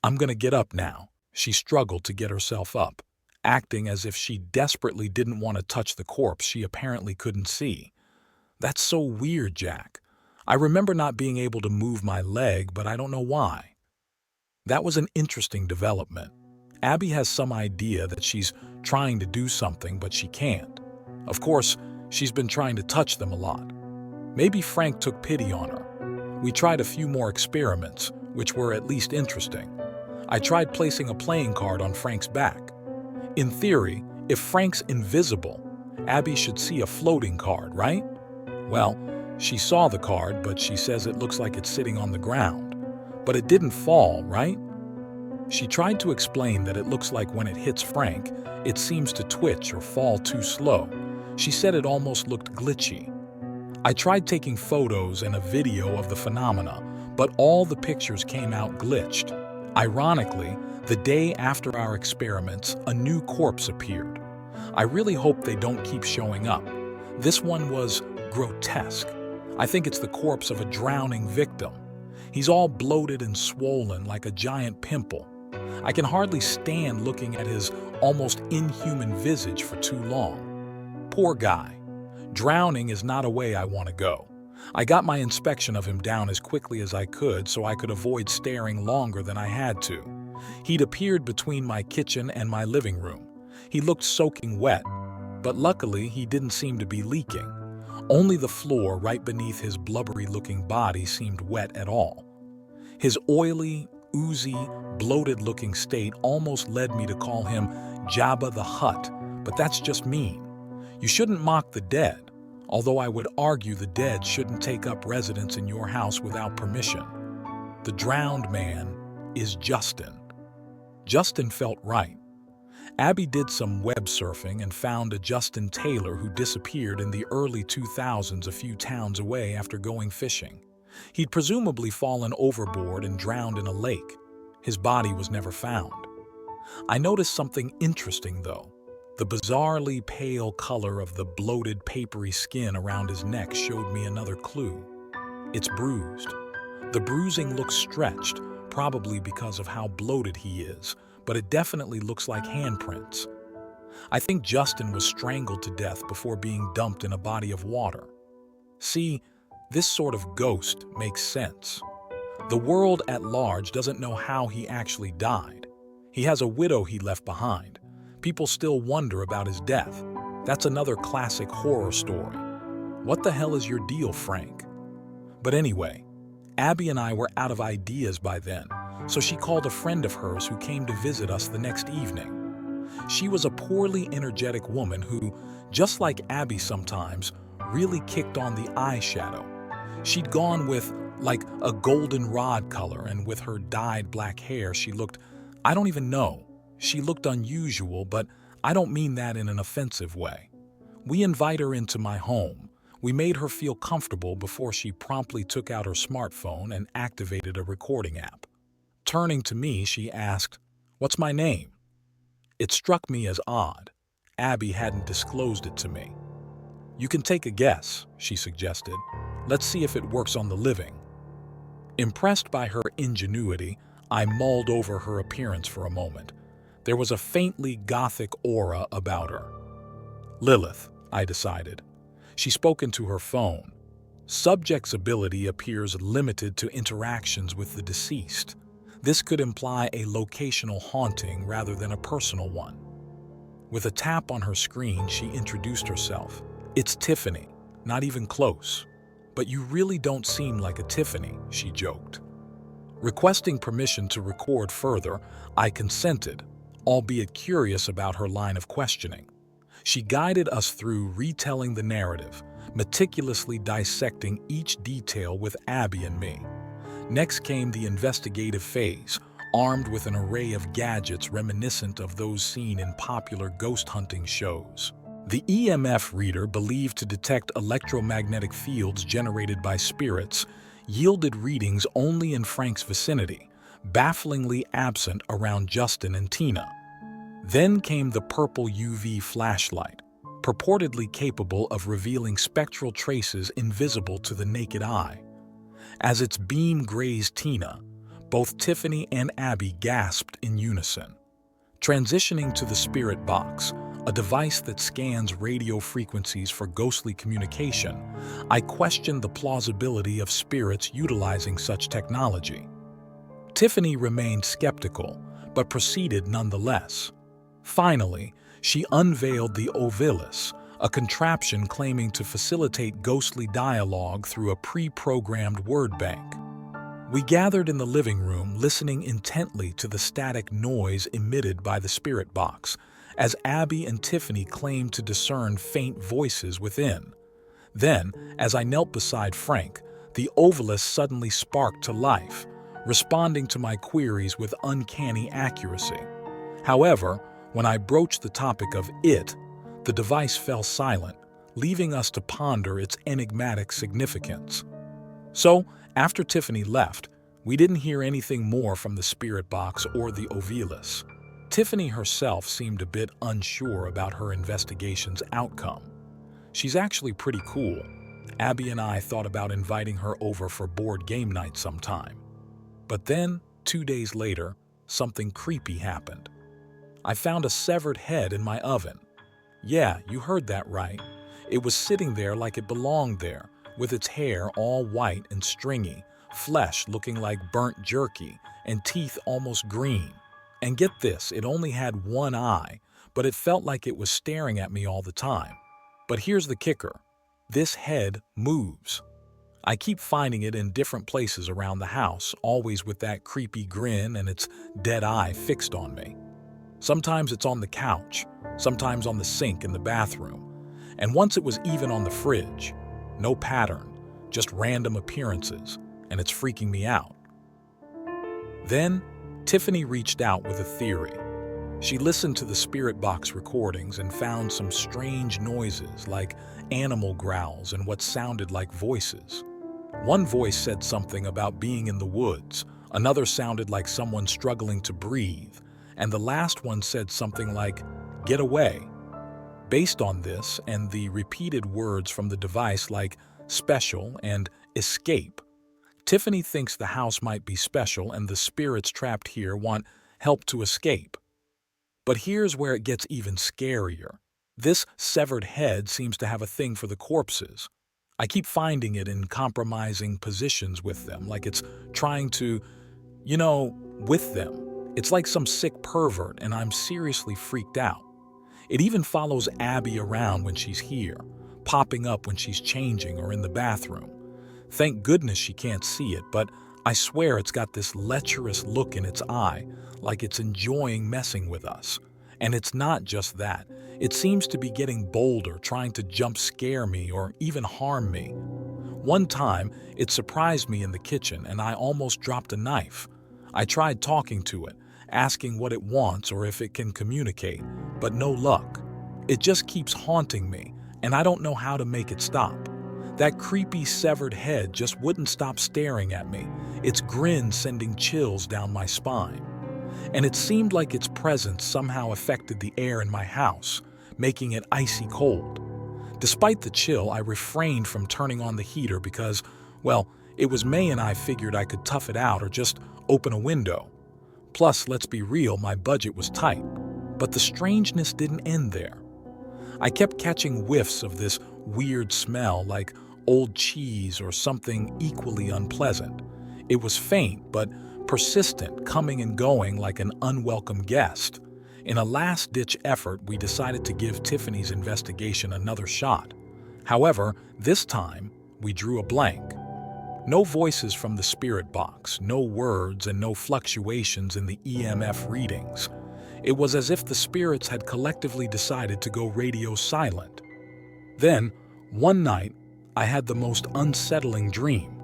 gonna get up now. She struggled to get herself up, acting as if she desperately didn't want to touch the corpse she apparently couldn't see. That's so weird, Jack. I remember not being able to move my leg, but I don't know why. That was an interesting development. Abby has some idea that she's trying to do something, but she can't. Of course, she's been trying to touch them a lot. Maybe Frank took pity on her. We tried a few more experiments, which were at least interesting. I tried placing a playing card on Frank's back. In theory, if Frank's invisible, Abby should see a floating card, right? Well, she saw the card, but she says it looks like it's sitting on the ground. But it didn't fall, right? She tried to explain that it looks like when it hits Frank, it seems to twitch or fall too slow. She said it almost looked glitchy. I tried taking photos and a video of the phenomena, but all the pictures came out glitched. Ironically, the day after our experiments, a new corpse appeared. I really hope they don't keep showing up. This one was grotesque. I think it's the corpse of a drowning victim. He's all bloated and swollen like a giant pimple. I can hardly stand looking at his almost inhuman visage for too long. Poor guy. Drowning is not a way I want to go. I got my inspection of him down as quickly as I could so I could avoid staring longer than I had to. He'd appeared between my kitchen and my living room. He looked soaking wet, but luckily he didn't seem to be leaking. Only the floor right beneath his blubbery-looking body seemed wet at all. His oily, oozy, bloated-looking state almost led me to call him Jabba the Hutt, but that's just mean. You shouldn't mock the dead, although I would argue the dead shouldn't take up residence in your house without permission. The drowned man is Justin. Justin felt right. Abby did some web surfing and found a Justin Taylor who disappeared in the early 2000s a few towns away after going fishing. He'd presumably fallen overboard and drowned in a lake. His body was never found. I noticed something interesting, though. The bizarrely pale color of the bloated, papery skin around his neck showed me another clue. It's bruised. The bruising looks stretched, probably because of how bloated he is, but it definitely looks like handprints. I think Justin was strangled to death before being dumped in a body of water. See, this sort of ghost makes sense. The world at large doesn't know how he actually died. He has a widow he left behind. People still wonder about his death. That's another classic horror story. What the hell is your deal, Frank? But anyway, Abby and I were out of ideas by then, so she called a friend of hers who came to visit us the next evening. She was a poorly energetic woman who, just like Abby sometimes, really kicked on the eyeshadow. She'd gone with, like, a goldenrod color, and with her dyed black hair, she looked, I don't even know. She looked unusual, but I don't mean that in an offensive way. We invite her into my home. We made her feel comfortable before she promptly took out her smartphone and activated a recording app. Turning to me, she asked, "What's my name?" It struck me as odd. Abby hadn't disclosed it to me. "You can take a guess," she suggested. "Let's see if it works on the living." Impressed by her ingenuity, I mulled over her appearance for a moment. There was a faintly gothic aura about her. Lilith, I decided. She spoke into her phone. Subject's ability appears limited to interactions with the deceased. This could imply a locational haunting rather than a personal one. With a tap on her screen, she introduced herself. "It's Tiffany, not even close. But you really don't seem like a Tiffany," she joked. Requesting permission to record further, I consented, albeit curious about her line of questioning. She guided us through retelling the narrative, meticulously dissecting each detail with Abby and me. Next came the investigative phase, armed with an array of gadgets reminiscent of those seen in popular ghost hunting shows. The EMF reader, believed to detect electromagnetic fields generated by spirits, yielded readings only in Frank's vicinity, bafflingly absent around Justin and Tina. Then came the purple UV flashlight, purportedly capable of revealing spectral traces invisible to the naked eye. As its beam grazed Tina, both Tiffany and Abby gasped in unison. Transitioning to the spirit box, a device that scans radio frequencies for ghostly communication, I questioned the plausibility of spirits utilizing such technology. Tiffany remained skeptical, but proceeded nonetheless. Finally, she unveiled the Ovilus, a contraption claiming to facilitate ghostly dialogue through a pre-programmed word bank. We gathered in the living room, listening intently to the static noise emitted by the spirit box, as Abby and Tiffany claimed to discern faint voices within. Then, as I knelt beside Frank, the Ovilus suddenly sparked to life, responding to my queries with uncanny accuracy. However, when I broached the topic of it, the device fell silent, leaving us to ponder its enigmatic significance. So, after Tiffany left, we didn't hear anything more from the spirit box or the Ovilus. Tiffany herself seemed a bit unsure about her investigation's outcome. She's actually pretty cool. Abby and I thought about inviting her over for board game night sometime. But then, 2 days later, something creepy happened. I found a severed head in my oven. Yeah, you heard that right. It was sitting there like it belonged there, with its hair all white and stringy, flesh looking like burnt jerky, and teeth almost green. And get this, it only had one eye, but it felt like it was staring at me all the time. But here's the kicker. This head moves. I keep finding it in different places around the house, always with that creepy grin and its dead eye fixed on me. Sometimes it's on the couch, sometimes on the sink in the bathroom, and once it was even on the fridge. No pattern, just random appearances, and it's freaking me out. Then, Tiffany reached out with a theory. She listened to the spirit box recordings and found some strange noises like animal growls and what sounded like voices. One voice said something about being in the woods, another sounded like someone struggling to breathe, and the last one said something like, "Get away." Based on this and the repeated words from the device like special and escape, Tiffany thinks the house might be special and the spirits trapped here want help to escape. But here's where it gets even scarier. This severed head seems to have a thing for the corpses. I keep finding it in compromising positions with them, like it's trying to, with them. It's like some sick pervert, and I'm seriously freaked out. It even follows Abby around when she's here, popping up when she's changing or in the bathroom. Thank goodness she can't see it, but I swear it's got this lecherous look in its eye, like it's enjoying messing with us. And it's not just that. It seems to be getting bolder, trying to jump scare me or even harm me. One time, it surprised me in the kitchen and I almost dropped a knife. I tried talking to it, asking what it wants or if it can communicate, but no luck. It just keeps haunting me, and I don't know how to make it stop. That creepy severed head just wouldn't stop staring at me, its grin sending chills down my spine. And it seemed like its presence somehow affected the air in my house, making it icy cold. Despite the chill, I refrained from turning on the heater because, well, it was May and I figured I could tough it out or just open a window. Plus, let's be real, my budget was tight. But the strangeness didn't end there. I kept catching whiffs of this weird smell like old cheese or something equally unpleasant. It was faint but persistent, coming and going like an unwelcome guest. In a last-ditch effort, we decided to give Tiffany's investigation another shot. However, this time, we drew a blank. No voices from the spirit box, no words, and no fluctuations in the EMF readings. It was as if the spirits had collectively decided to go radio silent. Then, one night, I had the most unsettling dream.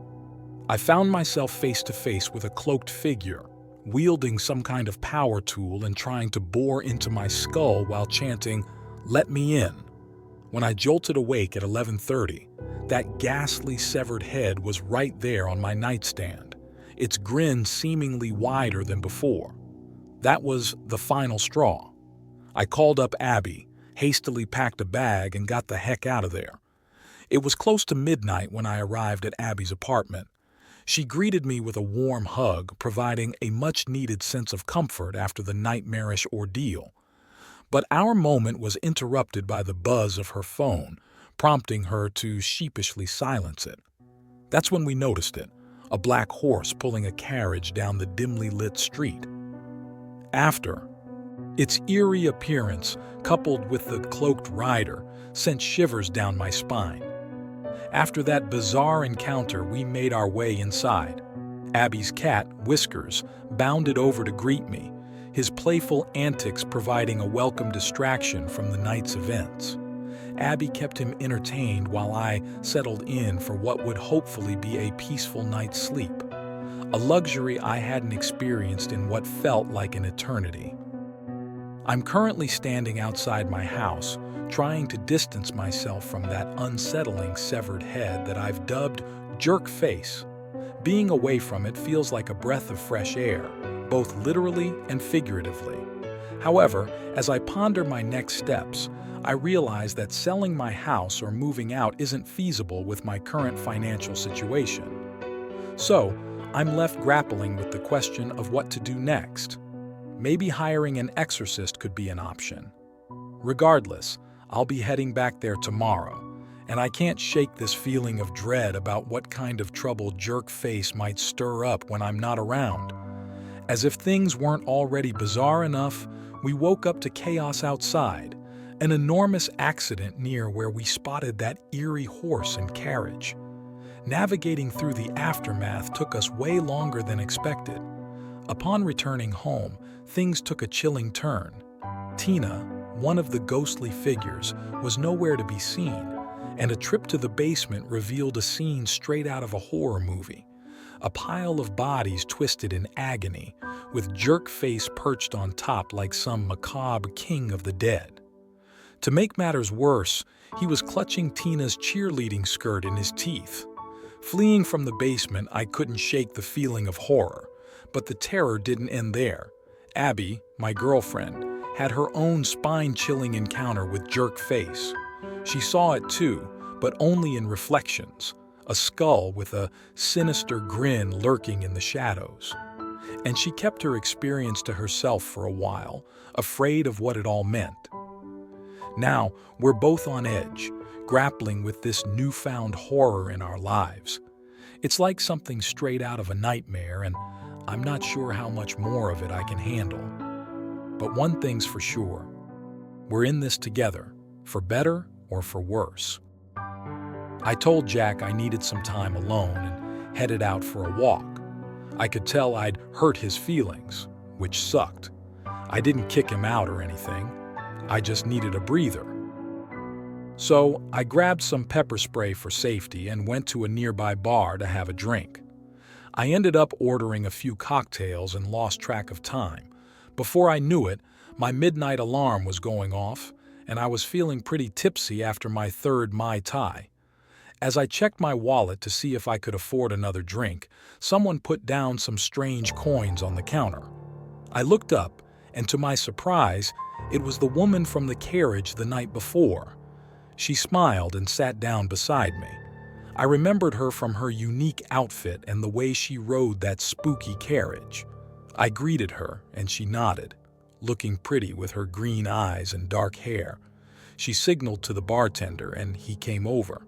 I found myself face to face with a cloaked figure, wielding some kind of power tool and trying to bore into my skull while chanting, "Let me in." When I jolted awake at 11:30, that ghastly severed head was right there on my nightstand, its grin seemingly wider than before. That was the final straw. I called up Abby, hastily packed a bag, and got the heck out of there. It was close to midnight when I arrived at Abby's apartment. She greeted me with a warm hug, providing a much-needed sense of comfort after the nightmarish ordeal. But our moment was interrupted by the buzz of her phone, prompting her to sheepishly silence it. That's when we noticed it, a black horse pulling a carriage down the dimly lit street. After, its eerie appearance, coupled with the cloaked rider, sent shivers down my spine. After that bizarre encounter, we made our way inside. Abby's cat, Whiskers, bounded over to greet me, his playful antics providing a welcome distraction from the night's events. Abby kept him entertained while I settled in for what would hopefully be a peaceful night's sleep, a luxury I hadn't experienced in what felt like an eternity. I'm currently standing outside my house, trying to distance myself from that unsettling severed head that I've dubbed jerk face. Being away from it feels like a breath of fresh air, both literally and figuratively. However, as I ponder my next steps, I realize that selling my house or moving out isn't feasible with my current financial situation. So, I'm left grappling with the question of what to do next. Maybe hiring an exorcist could be an option. Regardless, I'll be heading back there tomorrow, and I can't shake this feeling of dread about what kind of trouble jerk face might stir up when I'm not around. As if things weren't already bizarre enough, we woke up to chaos outside, an enormous accident near where we spotted that eerie horse and carriage. Navigating through the aftermath took us way longer than expected. Upon returning home, things took a chilling turn. Tina, one of the ghostly figures, was nowhere to be seen, and a trip to the basement revealed a scene straight out of a horror movie. A pile of bodies twisted in agony, with jerk face perched on top like some macabre king of the dead. To make matters worse, he was clutching Tina's cheerleading skirt in his teeth. Fleeing from the basement, I couldn't shake the feeling of horror, but the terror didn't end there. Abby, my girlfriend, had her own spine-chilling encounter with jerk face. She saw it too, but only in reflections, a skull with a sinister grin lurking in the shadows. And she kept her experience to herself for a while, afraid of what it all meant. Now, we're both on edge, grappling with this newfound horror in our lives. It's like something straight out of a nightmare, and I'm not sure how much more of it I can handle. But one thing's for sure, we're in this together, for better or for worse. I told Jack I needed some time alone and headed out for a walk. I could tell I'd hurt his feelings, which sucked. I didn't kick him out or anything. I just needed a breather. So I grabbed some pepper spray for safety and went to a nearby bar to have a drink. I ended up ordering a few cocktails and lost track of time. Before I knew it, my midnight alarm was going off, and I was feeling pretty tipsy after my third Mai Tai. As I checked my wallet to see if I could afford another drink, someone put down some strange coins on the counter. I looked up, and to my surprise, it was the woman from the carriage the night before. She smiled and sat down beside me. I remembered her from her unique outfit and the way she rode that spooky carriage. I greeted her, and she nodded, looking pretty with her green eyes and dark hair. She signaled to the bartender, and he came over.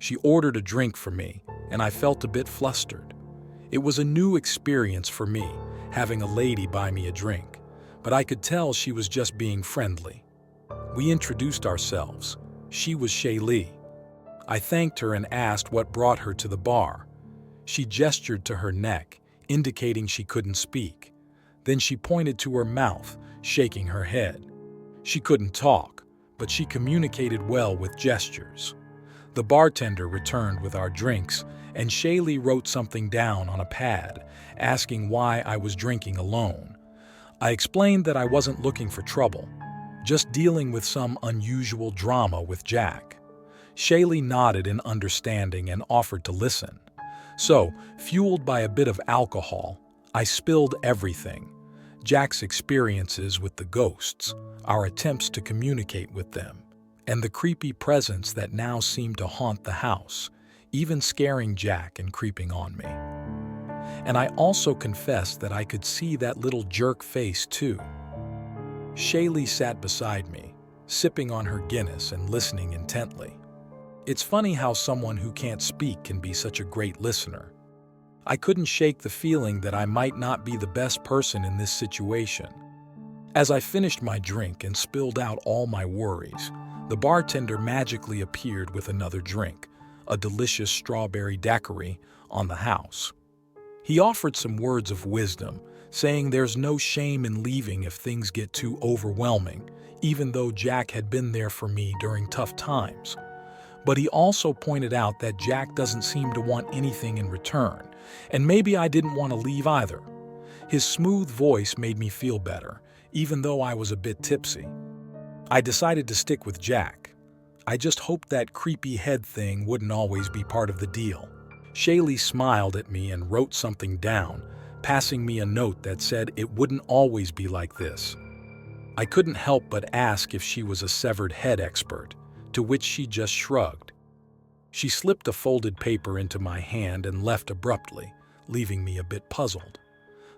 She ordered a drink for me, and I felt a bit flustered. It was a new experience for me, having a lady buy me a drink, but I could tell she was just being friendly. We introduced ourselves. She was Shaylee. I thanked her and asked what brought her to the bar. She gestured to her neck, indicating she couldn't speak. Then she pointed to her mouth, shaking her head. She couldn't talk, but she communicated well with gestures. The bartender returned with our drinks, and Shaylee wrote something down on a pad, asking why I was drinking alone. I explained that I wasn't looking for trouble, just dealing with some unusual drama with Jack. Shaylee nodded in understanding and offered to listen. So, fueled by a bit of alcohol, I spilled everything. Jack's experiences with the ghosts, our attempts to communicate with them, and the creepy presence that now seemed to haunt the house, even scaring Jack and creeping on me. And I also confessed that I could see that little jerk face too. Shaylee sat beside me, sipping on her Guinness and listening intently. It's funny how someone who can't speak can be such a great listener. I couldn't shake the feeling that I might not be the best person in this situation. As I finished my drink and spilled out all my worries, the bartender magically appeared with another drink, a delicious strawberry daiquiri, on the house. He offered some words of wisdom, saying there's no shame in leaving if things get too overwhelming, even though Jack had been there for me during tough times. But he also pointed out that Jack doesn't seem to want anything in return, and maybe I didn't want to leave either. His smooth voice made me feel better, even though I was a bit tipsy. I decided to stick with Jack. I just hoped that creepy head thing wouldn't always be part of the deal. Shaylee smiled at me and wrote something down, passing me a note that said it wouldn't always be like this. I couldn't help but ask if she was a severed head expert, to which she just shrugged. She slipped a folded paper into my hand and left abruptly, leaving me a bit puzzled.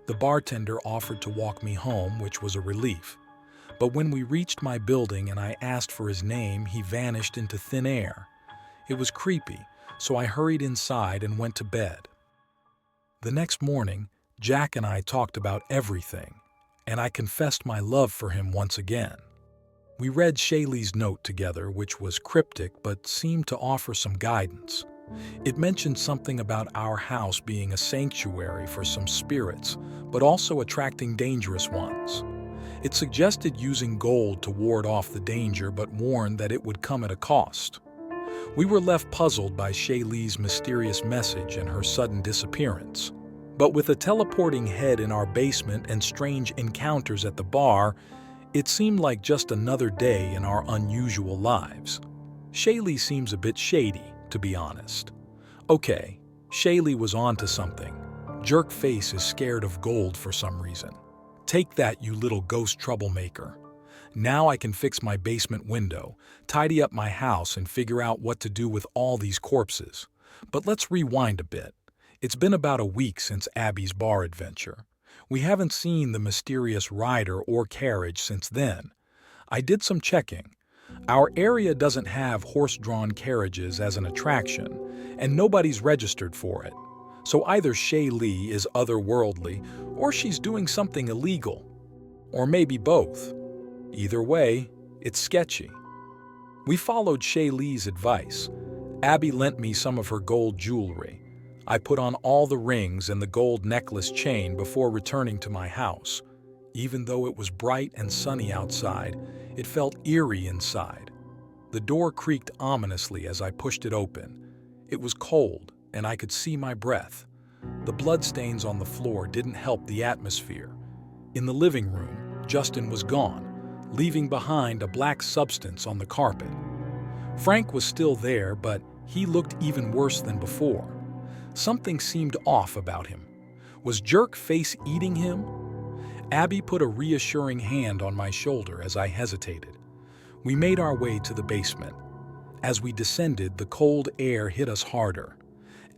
The bartender offered to walk me home, which was a relief. But when we reached my building and I asked for his name, he vanished into thin air. It was creepy, so I hurried inside and went to bed. The next morning, Jack and I talked about everything, and I confessed my love for him once again. We read Shaylee's note together, which was cryptic but seemed to offer some guidance. It mentioned something about our house being a sanctuary for some spirits, but also attracting dangerous ones. It suggested using gold to ward off the danger, but warned that it would come at a cost. We were left puzzled by Shaylee's mysterious message and her sudden disappearance. But with a teleporting head in our basement and strange encounters at the bar, it seemed like just another day in our unusual lives. Shaylee seems a bit shady, to be honest. Okay, Shaylee was onto something. Jerkface is scared of gold for some reason. Take that, you little ghost troublemaker. Now I can fix my basement window, tidy up my house, and figure out what to do with all these corpses. But let's rewind a bit. It's been about a week since Abby's bar adventure. We haven't seen the mysterious rider or carriage since then. I did some checking. Our area doesn't have horse-drawn carriages as an attraction, and nobody's registered for it. So either Shaylee is otherworldly, or she's doing something illegal. Or maybe both. Either way, it's sketchy. We followed Shaylee's advice. Abby lent me some of her gold jewelry. I put on all the rings and the gold necklace chain before returning to my house. Even though it was bright and sunny outside, it felt eerie inside. The door creaked ominously as I pushed it open. It was cold, and I could see my breath. The bloodstains on the floor didn't help the atmosphere. In the living room, Justin was gone, leaving behind a black substance on the carpet. Frank was still there, but he looked even worse than before. Something seemed off about him. Was Jerkface eating him? Abby put a reassuring hand on my shoulder as I hesitated. We made our way to the basement. As we descended, the cold air hit us harder.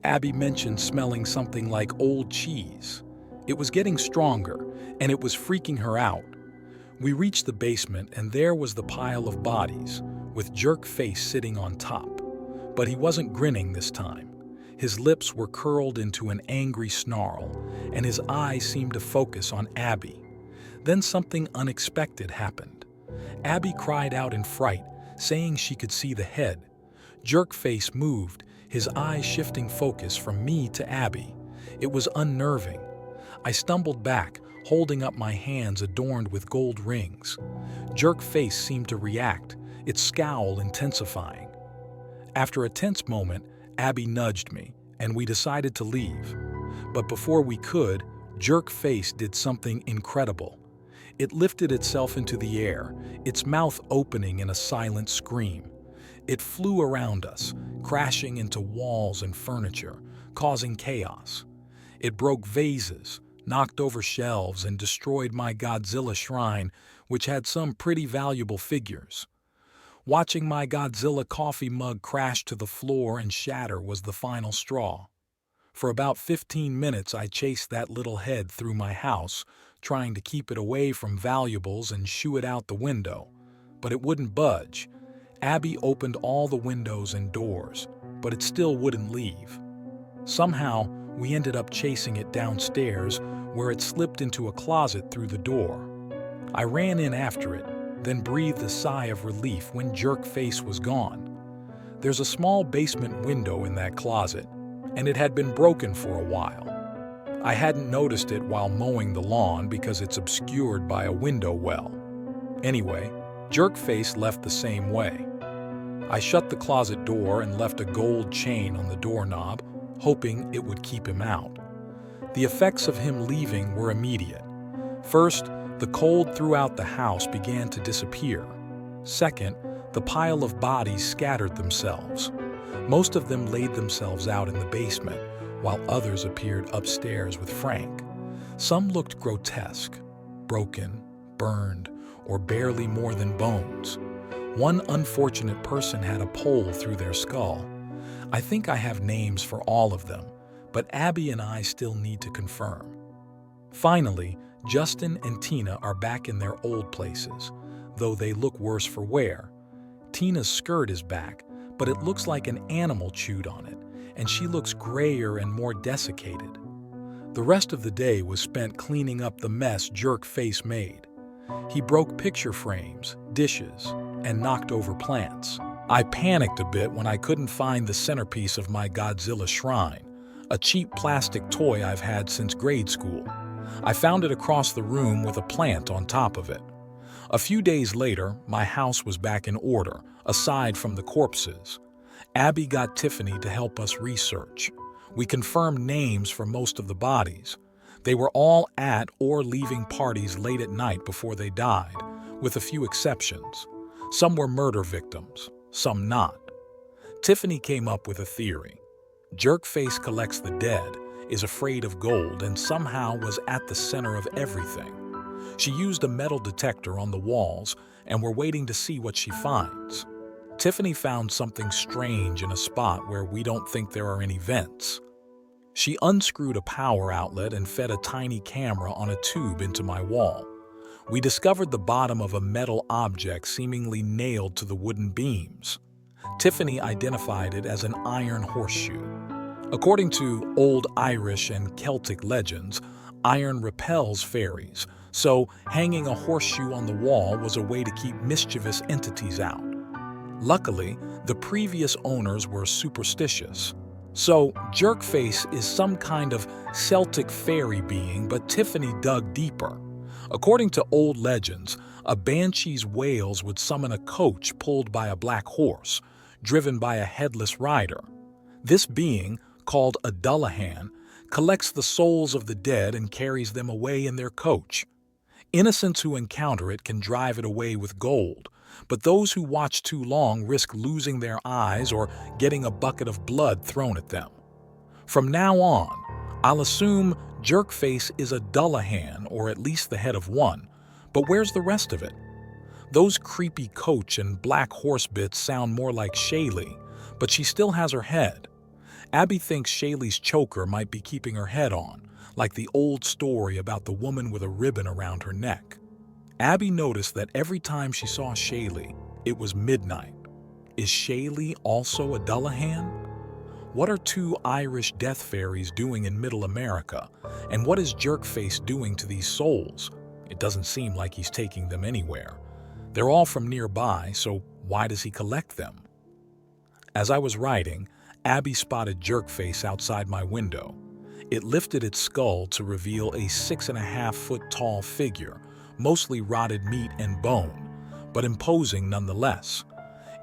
Abby mentioned smelling something like old cheese. It was getting stronger, and it was freaking her out. We reached the basement, and there was the pile of bodies, with Jerkface sitting on top. But he wasn't grinning this time. His lips were curled into an angry snarl, and his eyes seemed to focus on Abby. Then something unexpected happened. Abby cried out in fright, saying she could see the head. Jerkface moved, his eyes shifting focus from me to Abby. It was unnerving. I stumbled back, holding up my hands adorned with gold rings. Jerkface seemed to react, its scowl intensifying. After a tense moment, Abby nudged me, and we decided to leave. But before we could, Jerkface did something incredible. It lifted itself into the air, its mouth opening in a silent scream. It flew around us, crashing into walls and furniture, causing chaos. It broke vases, knocked over shelves, and destroyed my Godzilla shrine, which had some pretty valuable figures. Watching my Godzilla coffee mug crash to the floor and shatter was the final straw. For about 15 minutes, I chased that little head through my house, trying to keep it away from valuables and shoo it out the window. But it wouldn't budge. Abby opened all the windows and doors, but it still wouldn't leave. Somehow, we ended up chasing it downstairs, where it slipped into a closet through the door. I ran in after it, then breathed a sigh of relief when Jerkface was gone. There's a small basement window in that closet, and it had been broken for a while. I hadn't noticed it while mowing the lawn because it's obscured by a window well. Anyway, Jerkface left the same way. I shut the closet door and left a gold chain on the doorknob, hoping it would keep him out. The effects of him leaving were immediate. First, the cold throughout the house began to disappear. Second, the pile of bodies scattered themselves. Most of them laid themselves out in the basement, while others appeared upstairs with Frank. Some looked grotesque, broken, burned, or barely more than bones. One unfortunate person had a pole through their skull. I think I have names for all of them, but Abby and I still need to confirm. Finally, Justin and Tina are back in their old places, though they look worse for wear. Tina's skirt is back, but it looks like an animal chewed on it, and she looks grayer and more desiccated. The rest of the day was spent cleaning up the mess Jerkface made. He broke picture frames, dishes, and knocked over plants. I panicked a bit when I couldn't find the centerpiece of my Godzilla shrine, a cheap plastic toy I've had since grade school. I found it across the room with a plant on top of it. A few days later, my house was back in order, aside from the corpses. Abby got Tiffany to help us research. We confirmed names for most of the bodies. They were all at or leaving parties late at night before they died, with a few exceptions. Some were murder victims, some not. Tiffany came up with a theory. Jerkface collects the dead, is afraid of gold, and somehow was at the center of everything. She used a metal detector on the walls, and we're waiting to see what she finds. Tiffany found something strange in a spot where we don't think there are any vents. She unscrewed a power outlet and fed a tiny camera on a tube into my wall. We discovered the bottom of a metal object seemingly nailed to the wooden beams. Tiffany identified it as an iron horseshoe. According to old Irish and Celtic legends, iron repels fairies, so hanging a horseshoe on the wall was a way to keep mischievous entities out. Luckily, the previous owners were superstitious. So, Jerkface is some kind of Celtic fairy being, but Tiffany dug deeper. According to old legends, a banshee's wails would summon a coach pulled by a black horse, driven by a headless rider. This being, called a Dullahan, collects the souls of the dead and carries them away in their coach. Innocents who encounter it can drive it away with gold, but those who watch too long risk losing their eyes or getting a bucket of blood thrown at them. From now on, I'll assume Jerkface is a Dullahan, or at least the head of one, but where's the rest of it? Those creepy coach and black horse bits sound more like Shaylee, but she still has her head. Abby thinks Shaylee's choker might be keeping her head on, like the old story about the woman with a ribbon around her neck. Abby noticed that every time she saw Shaylee, it was midnight. Is Shaylee also a Dullahan? What are two Irish death fairies doing in Middle America? And what is Jerkface doing to these souls? It doesn't seem like he's taking them anywhere. They're all from nearby, so why does he collect them? As I was writing, Abby spotted Jerkface outside my window. It lifted its skull to reveal a 6.5-foot tall figure, mostly rotted meat and bone, but imposing nonetheless.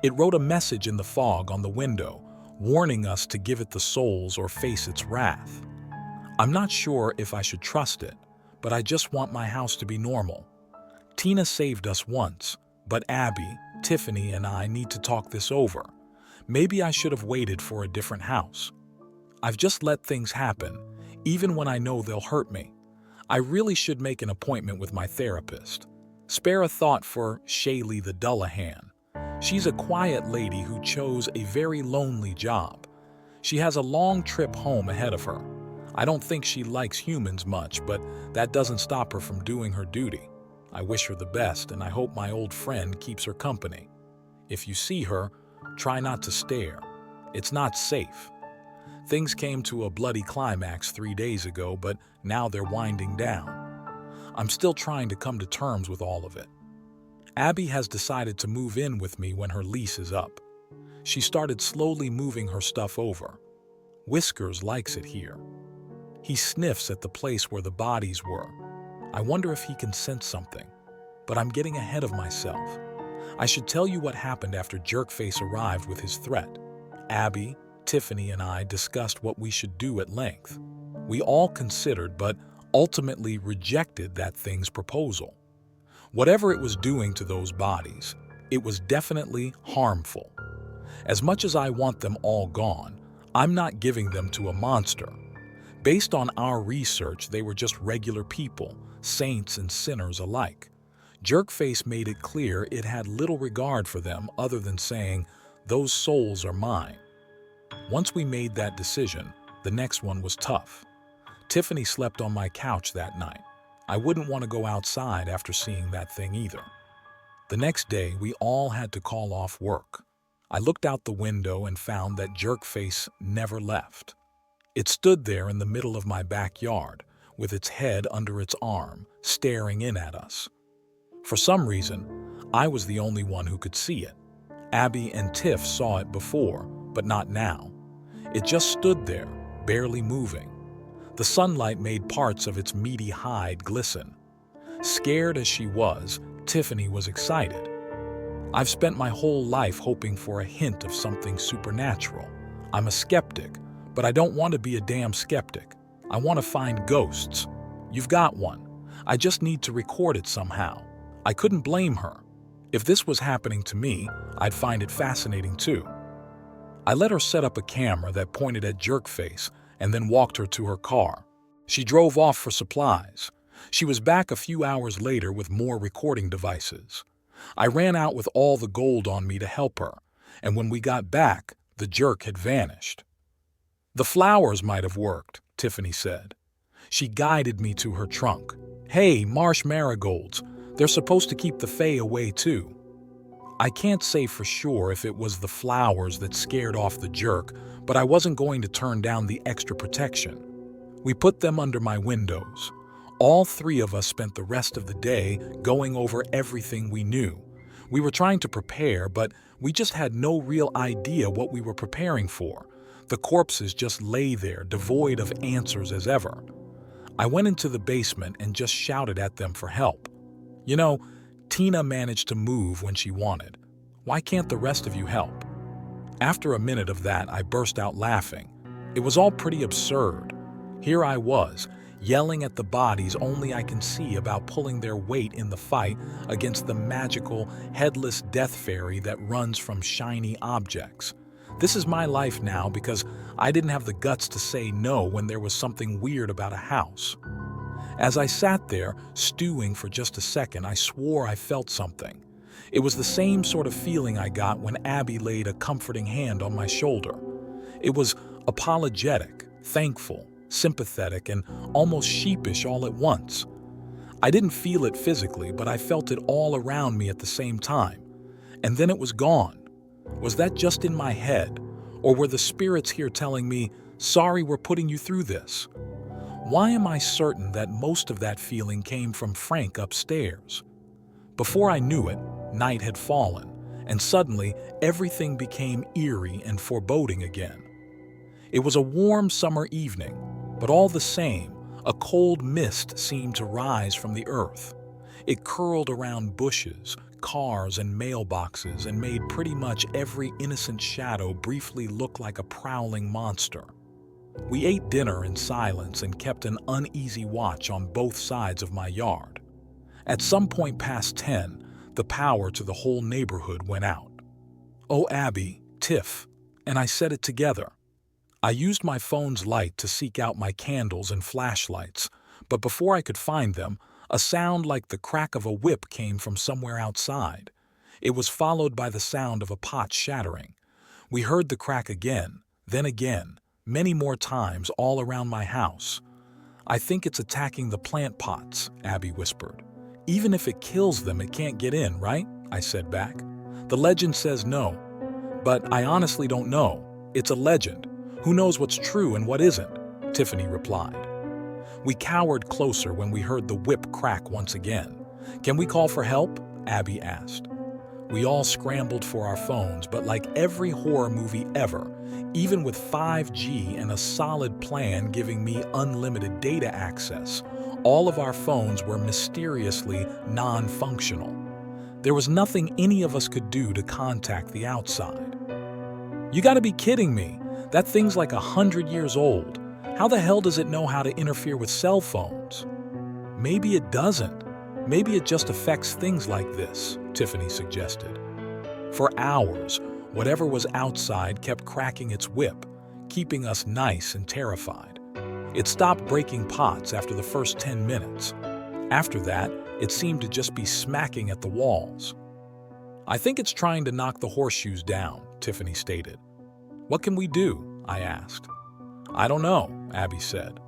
It wrote a message in the fog on the window, warning us to give it the souls or face its wrath. I'm not sure if I should trust it, but I just want my house to be normal. Tina saved us once, but Abby, Tiffany, and I need to talk this over. Maybe I should have waited for a different house. I've just let things happen, even when I know they'll hurt me. I really should make an appointment with my therapist. Spare a thought for Shaylee the Dullahan. She's a quiet lady who chose a very lonely job. She has a long trip home ahead of her. I don't think she likes humans much, but that doesn't stop her from doing her duty. I wish her the best, and I hope my old friend keeps her company. If you see her, try not to stare. It's not safe. Things came to a bloody climax 3 days ago, but now they're winding down. I'm still trying to come to terms with all of it. Abby has decided to move in with me when her lease is up. She started slowly moving her stuff over. Whiskers likes it here. He sniffs at the place where the bodies were. I wonder if he can sense something, but I'm getting ahead of myself. I should tell you what happened after Jerkface arrived with his threat. Abby, Tiffany, and I discussed what we should do at length. We all considered, but ultimately rejected that thing's proposal. Whatever it was doing to those bodies, it was definitely harmful. As much as I want them all gone, I'm not giving them to a monster. Based on our research, they were just regular people, saints and sinners alike. Jerkface made it clear it had little regard for them other than saying, "Those souls are mine." Once we made that decision, the next one was tough. Tiffany slept on my couch that night. I wouldn't want to go outside after seeing that thing either. The next day, we all had to call off work. I looked out the window and found that Jerkface never left. It stood there in the middle of my backyard, with its head under its arm, staring in at us. For some reason, I was the only one who could see it. Abby and Tiff saw it before, but not now. It just stood there, barely moving. The sunlight made parts of its meaty hide glisten. Scared as she was, Tiffany was excited. I've spent my whole life hoping for a hint of something supernatural. I'm a skeptic, but I don't want to be a damn skeptic. I want to find ghosts. You've got one. I just need to record it somehow. I couldn't blame her. If this was happening to me, I'd find it fascinating too. I let her set up a camera that pointed at Jerkface and then walked her to her car. She drove off for supplies. She was back a few hours later with more recording devices. I ran out with all the gold on me to help her, and when we got back, the jerk had vanished. "The flowers might have worked," Tiffany said. She guided me to her trunk. "Hey, marsh marigolds. They're supposed to keep the fae away too." I can't say for sure if it was the flowers that scared off the jerk, but I wasn't going to turn down the extra protection. We put them under my windows. All three of us spent the rest of the day going over everything we knew. We were trying to prepare, but we just had no real idea what we were preparing for. The corpses just lay there, devoid of answers as ever. I went into the basement and just shouted at them for help. You know, Tina managed to move when she wanted. Why can't the rest of you help? After a minute of that, I burst out laughing. It was all pretty absurd. Here I was, yelling at the bodies only I can see about pulling their weight in the fight against the magical, headless death fairy that runs from shiny objects. This is my life now because I didn't have the guts to say no when there was something weird about a house. As I sat there, stewing for just a second, I swore I felt something. It was the same sort of feeling I got when Abby laid a comforting hand on my shoulder. It was apologetic, thankful, sympathetic, and almost sheepish all at once. I didn't feel it physically, but I felt it all around me at the same time. And then it was gone. Was that just in my head? Or were the spirits here telling me, sorry we're putting you through this? Why am I certain that most of that feeling came from Frank upstairs? Before I knew it, night had fallen, and suddenly everything became eerie and foreboding again. It was a warm summer evening, but all the same, a cold mist seemed to rise from the earth. It curled around bushes, cars, and mailboxes and made pretty much every innocent shadow briefly look like a prowling monster. We ate dinner in silence and kept an uneasy watch on both sides of my yard. At some point past 10, the power to the whole neighborhood went out. Oh, Abby, Tiff, and I said it together. I used my phone's light to seek out my candles and flashlights, but before I could find them, a sound like the crack of a whip came from somewhere outside. It was followed by the sound of a pot shattering. We heard the crack again, then again, many more times all around my house. I think it's attacking the plant pots, Abby whispered. Even if it kills them, it can't get in, right? I said back. The legend says no. But I honestly don't know. It's a legend. Who knows what's true and what isn't? Tiffany replied. We cowered closer when we heard the whip crack once again. Can we call for help? Abby asked. We all scrambled for our phones, but like every horror movie ever, even with 5G and a solid plan giving me unlimited data access, all of our phones were mysteriously non-functional. There was nothing any of us could do to contact the outside. You gotta be kidding me. That thing's like 100 years old. How the hell does it know how to interfere with cell phones? Maybe it doesn't. Maybe it just affects things like this, Tiffany suggested. For hours, whatever was outside kept cracking its whip, keeping us nice and terrified. It stopped breaking pots after the first 10 minutes. After that, it seemed to just be smacking at the walls. I think it's trying to knock the horseshoes down, Tiffany stated. What can we do? I asked. I don't know, Abby said.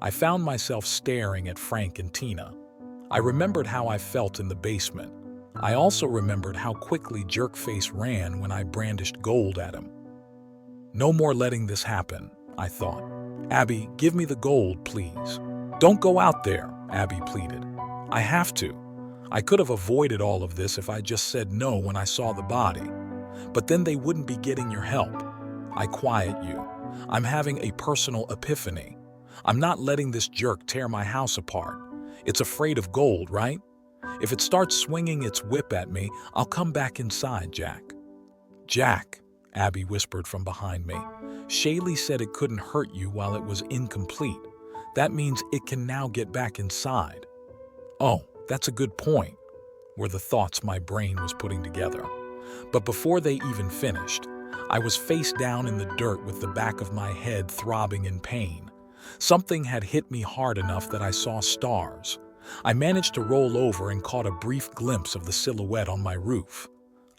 I found myself staring at Frank and Tina. I remembered how I felt in the basement. I also remembered how quickly Jerkface ran when I brandished gold at him. No more letting this happen, I thought. Abby, give me the gold, please. Don't go out there, Abby pleaded. I have to. I could have avoided all of this if I just said no when I saw the body. But then they wouldn't be getting your help. I quiet you. I'm having a personal epiphany. I'm not letting this jerk tear my house apart. It's afraid of gold, right? If it starts swinging its whip at me, I'll come back inside, Jack. Jack, Abby whispered from behind me. Shaylee said it couldn't hurt you while it was incomplete. That means it can now get back inside. Oh, that's a good point, were the thoughts my brain was putting together. But before they even finished, I was face down in the dirt with the back of my head throbbing in pain. Something had hit me hard enough that I saw stars. I managed to roll over and caught a brief glimpse of the silhouette on my roof.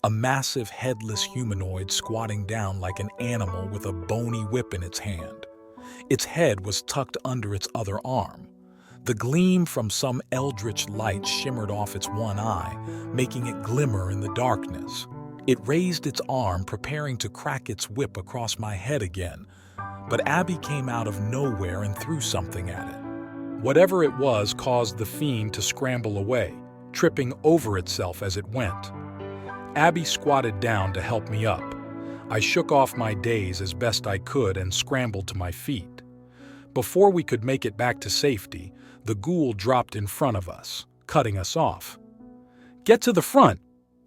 A massive headless humanoid squatting down like an animal with a bony whip in its hand. Its head was tucked under its other arm. The gleam from some eldritch light shimmered off its one eye, making it glimmer in the darkness. It raised its arm, preparing to crack its whip across my head again, but Abby came out of nowhere and threw something at it. Whatever it was caused the fiend to scramble away, tripping over itself as it went. Abby squatted down to help me up. I shook off my daze as best I could and scrambled to my feet. Before we could make it back to safety, the ghoul dropped in front of us, cutting us off. "Get to the front!"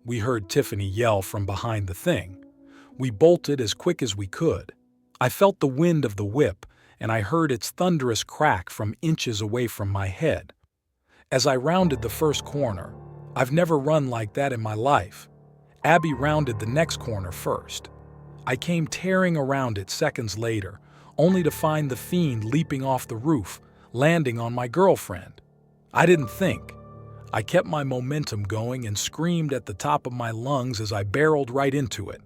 we heard Tiffany yell from behind the thing. We bolted as quick as we could. I felt the wind of the whip, and I heard its thunderous crack from inches away from my head. As I rounded the first corner, I've never run like that in my life. Abby rounded the next corner first. I came tearing around it seconds later, only to find the fiend leaping off the roof, landing on my girlfriend. I didn't think. I kept my momentum going and screamed at the top of my lungs as I barreled right into it.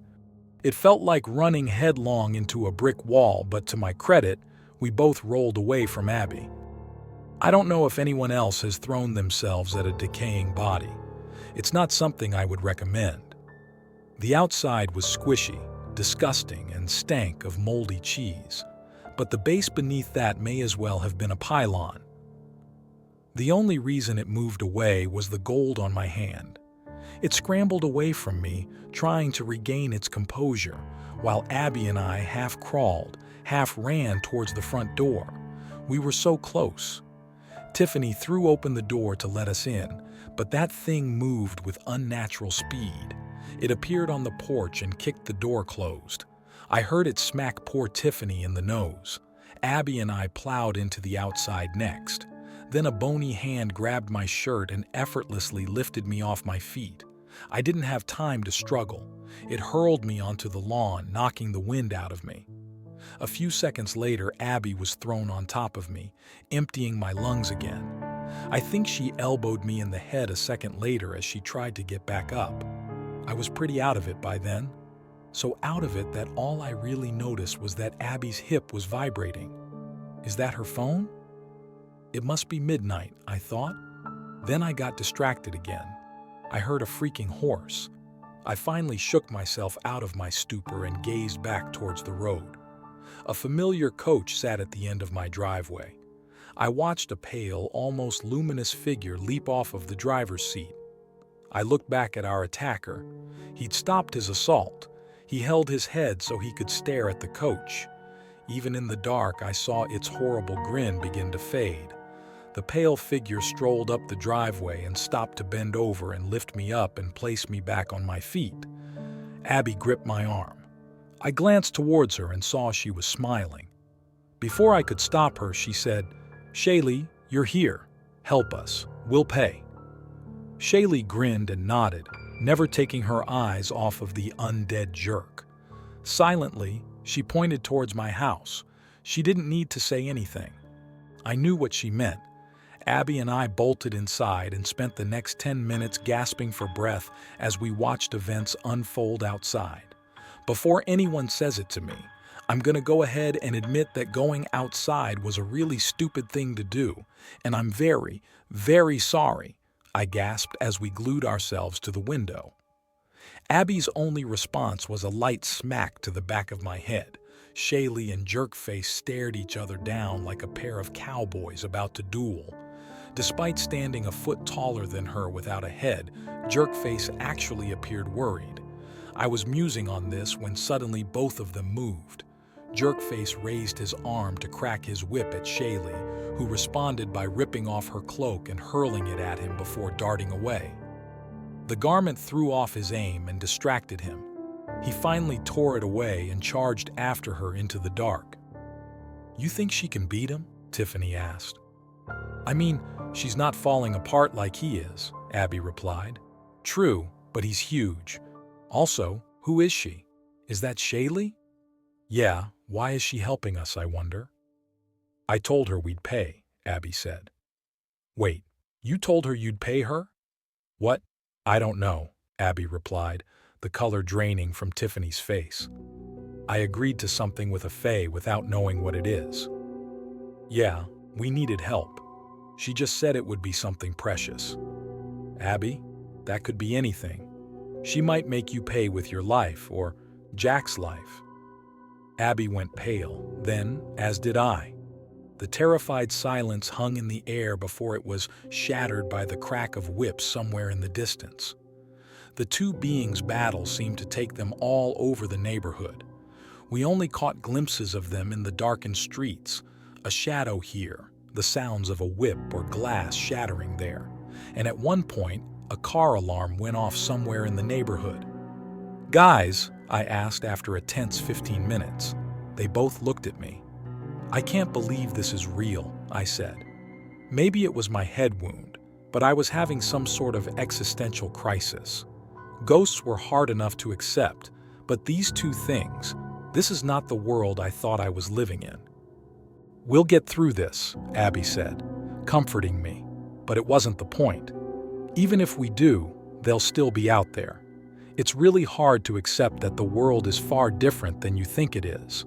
It felt like running headlong into a brick wall, but to my credit, we both rolled away from Abby. I don't know if anyone else has thrown themselves at a decaying body. It's not something I would recommend. The outside was squishy, disgusting, and stank of moldy cheese, but the base beneath that may as well have been a pylon. The only reason it moved away was the gold on my hand. It scrambled away from me, trying to regain its composure, while Abby and I half crawled, half ran towards the front door. We were so close. Tiffany threw open the door to let us in, but that thing moved with unnatural speed. It appeared on the porch and kicked the door closed. I heard it smack poor Tiffany in the nose. Abby and I plowed into the outside next. Then a bony hand grabbed my shirt and effortlessly lifted me off my feet. I didn't have time to struggle. It hurled me onto the lawn, knocking the wind out of me. A few seconds later, Abby was thrown on top of me, emptying my lungs again. I think she elbowed me in the head a second later as she tried to get back up. I was pretty out of it by then. So out of it that all I really noticed was that Abby's hip was vibrating. Is that her phone? It must be midnight, I thought. Then I got distracted again. I heard a freaking horse. I finally shook myself out of my stupor and gazed back towards the road. A familiar coach sat at the end of my driveway. I watched a pale, almost luminous figure leap off of the driver's seat. I looked back at our attacker. He'd stopped his assault. He held his head so he could stare at the coach. Even in the dark, I saw its horrible grin begin to fade. The pale figure strolled up the driveway and stopped to bend over and lift me up and place me back on my feet. Abby gripped my arm. I glanced towards her and saw she was smiling. Before I could stop her, she said, "Shaylee, you're here. Help us. We'll pay." Shaylee grinned and nodded, never taking her eyes off of the undead jerk. Silently, she pointed towards my house. She didn't need to say anything. I knew what she meant. Abby and I bolted inside and spent the next 10 minutes gasping for breath as we watched events unfold outside. Before anyone says it to me, I'm going to go ahead and admit that going outside was a really stupid thing to do, and I'm very, very sorry, I gasped as we glued ourselves to the window. Abby's only response was a light smack to the back of my head. Shaylee and Jerkface stared each other down like a pair of cowboys about to duel. Despite standing a foot taller than her without a head, Jerkface actually appeared worried. I was musing on this when suddenly both of them moved. Jerkface raised his arm to crack his whip at Shaylee, who responded by ripping off her cloak and hurling it at him before darting away. The garment threw off his aim and distracted him. He finally tore it away and charged after her into the dark. "You think she can beat him?" Tiffany asked. "I mean, she's not falling apart like he is," Abby replied. "True, but he's huge. Also, who is she? Is that Shaylee?" "Yeah, why is she helping us, I wonder?" "I told her we'd pay," Abby said. "Wait, you told her you'd pay her?" "What? I don't know," Abby replied, the color draining from Tiffany's face. "I agreed to something with a fae without knowing what it is." "Yeah, we needed help. She just said it would be something precious." "Abby, that could be anything. She might make you pay with your life or Jack's life." Abby went pale, then, as did I. The terrified silence hung in the air before it was shattered by the crack of whips somewhere in the distance. The two beings' battle seemed to take them all over the neighborhood. We only caught glimpses of them in the darkened streets, a shadow here, the sounds of a whip or glass shattering there, and at one point, a car alarm went off somewhere in the neighborhood. "Guys," I asked after a tense 15 minutes. They both looked at me. "I can't believe this is real," I said. Maybe it was my head wound, but I was having some sort of existential crisis. Ghosts were hard enough to accept, but these two things, this is not the world I thought I was living in. "We'll get through this," Abby said, comforting me, but it wasn't the point. Even if we do, they'll still be out there. It's really hard to accept that the world is far different than you think it is.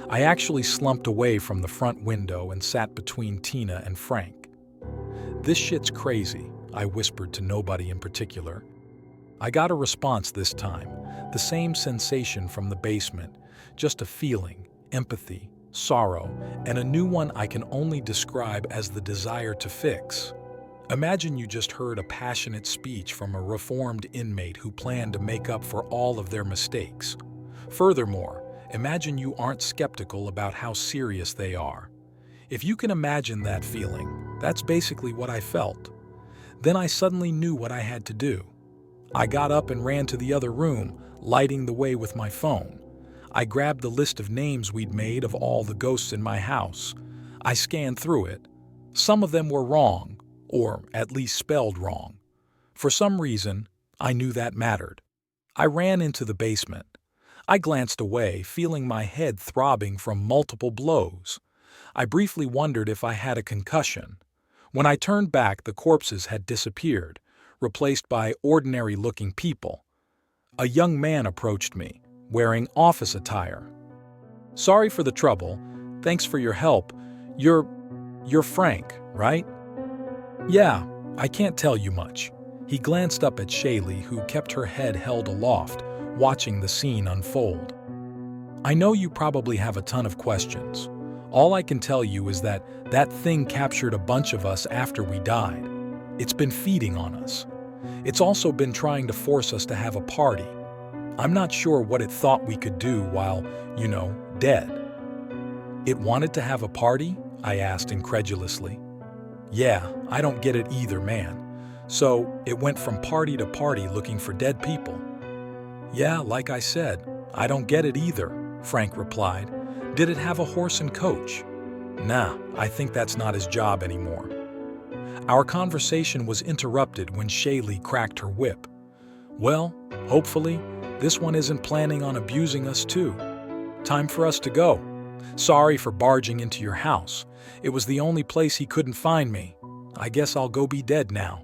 I actually slumped away from the front window and sat between Tina and Frank. "This shit's crazy," I whispered to nobody in particular. I got a response this time, the same sensation from the basement, just a feeling, empathy, sorrow, and a new one I can only describe as the desire to fix. Imagine you just heard a passionate speech from a reformed inmate who planned to make up for all of their mistakes. Furthermore, imagine you aren't skeptical about how serious they are. If you can imagine that feeling, that's basically what I felt. Then I suddenly knew what I had to do. I got up and ran to the other room, lighting the way with my phone. I grabbed the list of names we'd made of all the ghosts in my house. I scanned through it. Some of them were wrong, or at least spelled wrong. For some reason, I knew that mattered. I ran into the basement. I glanced away, feeling my head throbbing from multiple blows. I briefly wondered if I had a concussion. When I turned back, the corpses had disappeared, replaced by ordinary-looking people. A young man approached me, wearing office attire. "Sorry for the trouble. Thanks for your help. You're Frank, right?" "Yeah, I can't tell you much." He glanced up at Shaylee, who kept her head held aloft, watching the scene unfold. "I know you probably have a ton of questions. All I can tell you is that thing captured a bunch of us after we died. It's been feeding on us. It's also been trying to force us to have a party. I'm not sure what it thought we could do while, dead." "It wanted to have a party?" I asked incredulously. "Yeah, I don't get it either, man. So it went from party to party looking for dead people." "Yeah, like I said, I don't get it either," Frank replied. "Did it have a horse and coach?" "Nah, I think that's not his job anymore." Our conversation was interrupted when Shaylee cracked her whip. "Well, hopefully, this one isn't planning on abusing us too. Time for us to go. Sorry for barging into your house. It was the only place he couldn't find me. I guess I'll go be dead now."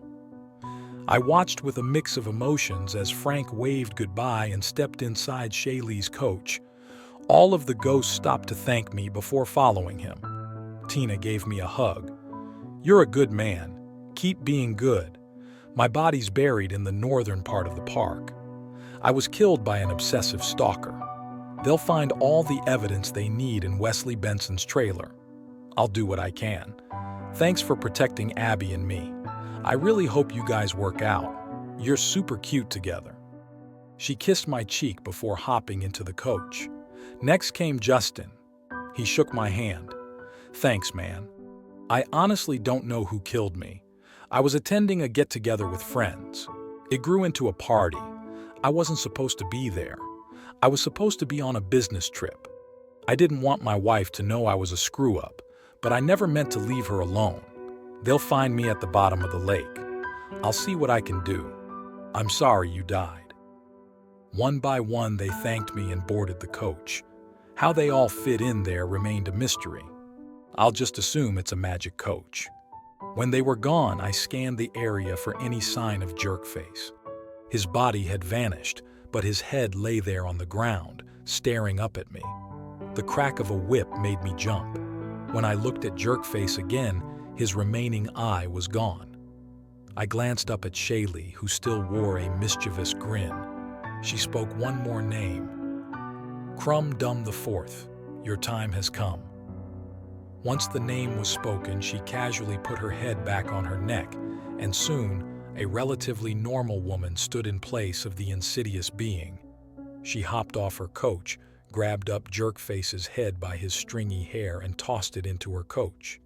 I watched with a mix of emotions as Frank waved goodbye and stepped inside Shaylee's coach. All of the ghosts stopped to thank me before following him. Tina gave me a hug. "You're a good man. Keep being good." My body's buried in the northern part of the park. I was killed by an obsessive stalker. They'll find all the evidence they need in Wesley Benson's trailer. I'll do what I can. Thanks for protecting Abby and me. I really hope you guys work out. You're super cute together." She kissed my cheek before hopping into the coach. Next came Justin. He shook my hand. "Thanks, man. I honestly don't know who killed me. I was attending a get-together with friends. It grew into a party. I wasn't supposed to be there. I was supposed to be on a business trip. I didn't want my wife to know I was a screw-up, but I never meant to leave her alone. They'll find me at the bottom of the lake. I'll see what I can do. I'm sorry you died." One by one, they thanked me and boarded the coach. How they all fit in there remained a mystery. I'll just assume it's a magic coach. When they were gone, I scanned the area for any sign of Jerkface. His body had vanished, but his head lay there on the ground, staring up at me. The crack of a whip made me jump. When I looked at Jerkface again, his remaining eye was gone. I glanced up at Shaylee, who still wore a mischievous grin. She spoke one more name. "Crumb Dum the Fourth, your time has come." Once the name was spoken, she casually put her head back on her neck, and soon, A relatively normal woman stood in place of the insidious being. She hopped off her coach, grabbed up Jerkface's head by his stringy hair and tossed it into her coach.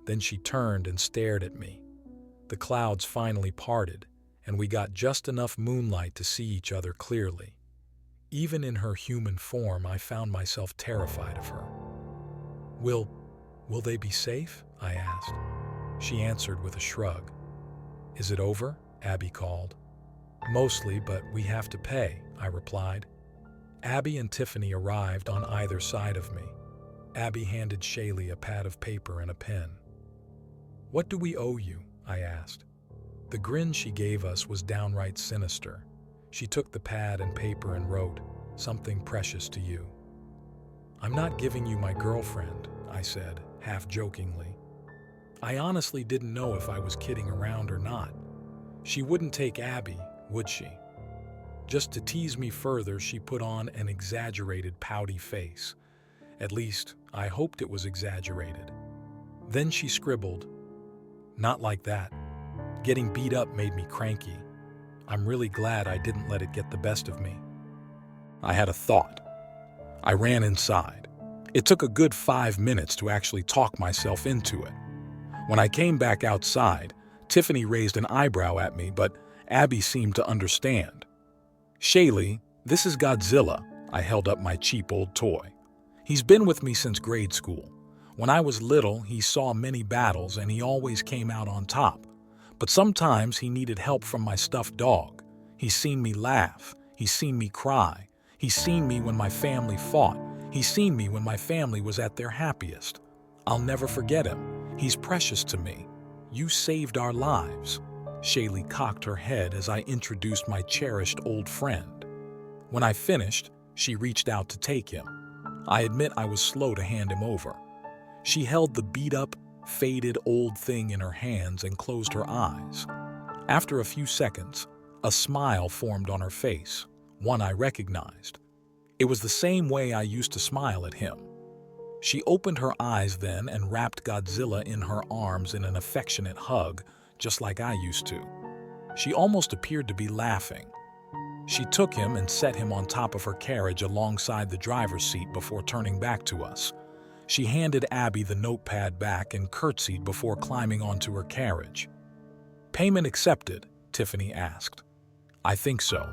Then she turned and stared at me. The clouds finally parted, and we got just enough moonlight to see each other clearly. Even in her human form, I found myself terrified of her. Will they be safe?" I asked. She answered with a shrug. "Is it over?" Abby called. "Mostly, but we have to pay," I replied. Abby and Tiffany arrived on either side of me. Abby handed Shaylee a pad of paper and a pen. "What do we owe you?" I asked. The grin she gave us was downright sinister. She took the pad and paper and wrote, "Something precious to you." "I'm not giving you my girlfriend," I said, half jokingly. I honestly didn't know if I was kidding around or not. She wouldn't take Abby, would she? Just to tease me further, she put on an exaggerated pouty face. At least, I hoped it was exaggerated. Then she scribbled, "Not like that. Getting beat up made me cranky. I'm really glad I didn't let it get the best of me." I had a thought. I ran inside. It took a good 5 minutes to actually talk myself into it. When I came back outside, Tiffany raised an eyebrow at me, but Abby seemed to understand. "Shaylee, this is Godzilla." I held up my cheap old toy. "He's been with me since grade school. When I was little, he saw many battles and he always came out on top. But sometimes he needed help from my stuffed dog. He's seen me laugh. He's seen me cry. He's seen me when my family fought. He's seen me when my family was at their happiest. I'll never forget him. He's precious to me. You saved our lives." Shaylee cocked her head as I introduced my cherished old friend. When I finished, she reached out to take him. I admit I was slow to hand him over. She held the beat-up, faded old thing in her hands and closed her eyes. After a few seconds, a smile formed on her face, one I recognized. It was the same way I used to smile at him. She opened her eyes then and wrapped Godzilla in her arms in an affectionate hug, just like I used to. She almost appeared to be laughing. She took him and set him on top of her carriage alongside the driver's seat before turning back to us. She handed Abby the notepad back and curtsied before climbing onto her carriage. "Payment accepted?" Tiffany asked. "I think so.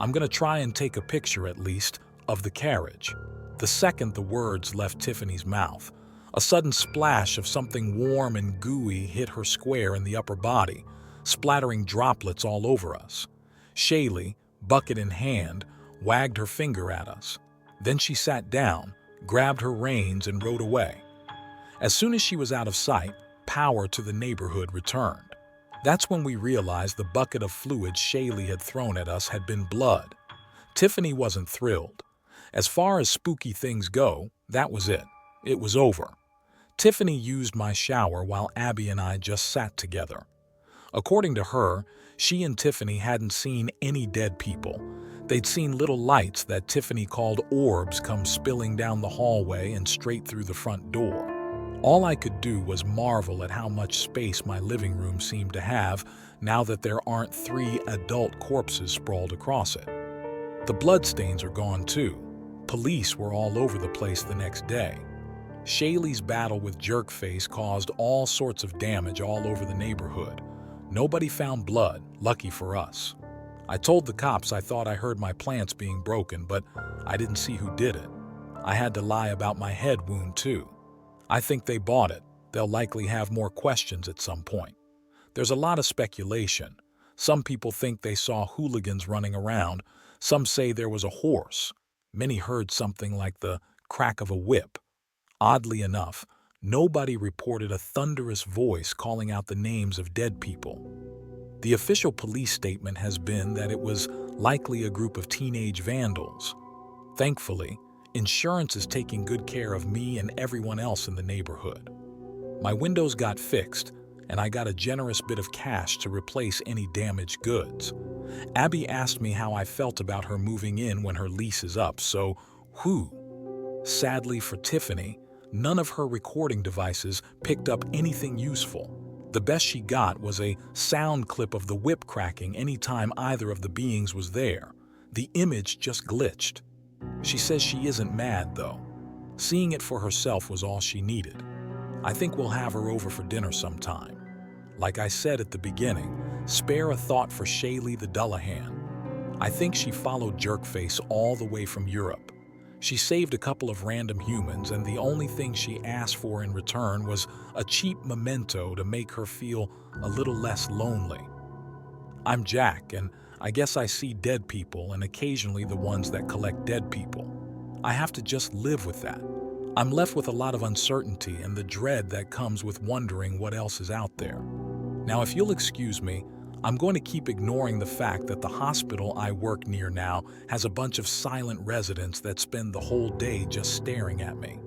I'm going to try and take a picture at least of the carriage." The second the words left Tiffany's mouth, a sudden splash of something warm and gooey hit her square in the upper body, splattering droplets all over us. Shaylee, bucket in hand, wagged her finger at us. Then she sat down, grabbed her reins, and rode away. As soon as she was out of sight, power to the neighborhood returned. That's when we realized the bucket of fluid Shaylee had thrown at us had been blood. Tiffany wasn't thrilled. As far as spooky things go, that was it. It was over. Tiffany used my shower while Abby and I just sat together. According to her, she and Tiffany hadn't seen any dead people. They'd seen little lights that Tiffany called orbs come spilling down the hallway and straight through the front door. All I could do was marvel at how much space my living room seemed to have now that there aren't 3 adult corpses sprawled across it. The bloodstains are gone too. Police were all over the place the next day. Shaylee's battle with Jerkface caused all sorts of damage all over the neighborhood. Nobody found blood, lucky for us. I told the cops I thought I heard my plants being broken, but I didn't see who did it. I had to lie about my head wound too. I think they bought it. They'll likely have more questions at some point. There's a lot of speculation. Some people think they saw hooligans running around. Some say there was a horse. Many heard something like the crack of a whip. Oddly enough, nobody reported a thunderous voice calling out the names of dead people. The official police statement has been that it was likely a group of teenage vandals. Thankfully, insurance is taking good care of me and everyone else in the neighborhood. My windows got fixed, and I got a generous bit of cash to replace any damaged goods. Abby asked me how I felt about her moving in when her lease is up, so whew. Sadly for Tiffany, none of her recording devices picked up anything useful. The best she got was a sound clip of the whip cracking anytime either of the beings was there. The image just glitched. She says she isn't mad, though. Seeing it for herself was all she needed. I think we'll have her over for dinner sometime. Like I said at the beginning, spare a thought for Shaylee the Dullahan. I think she followed Jerkface all the way from Europe. She saved a couple of random humans, and the only thing she asked for in return was a cheap memento to make her feel a little less lonely. I'm Jack, and I guess I see dead people and occasionally the ones that collect dead people. I have to just live with that. I'm left with a lot of uncertainty and the dread that comes with wondering what else is out there. Now, if you'll excuse me, I'm going to keep ignoring the fact that the hospital I work near now has a bunch of silent residents that spend the whole day just staring at me.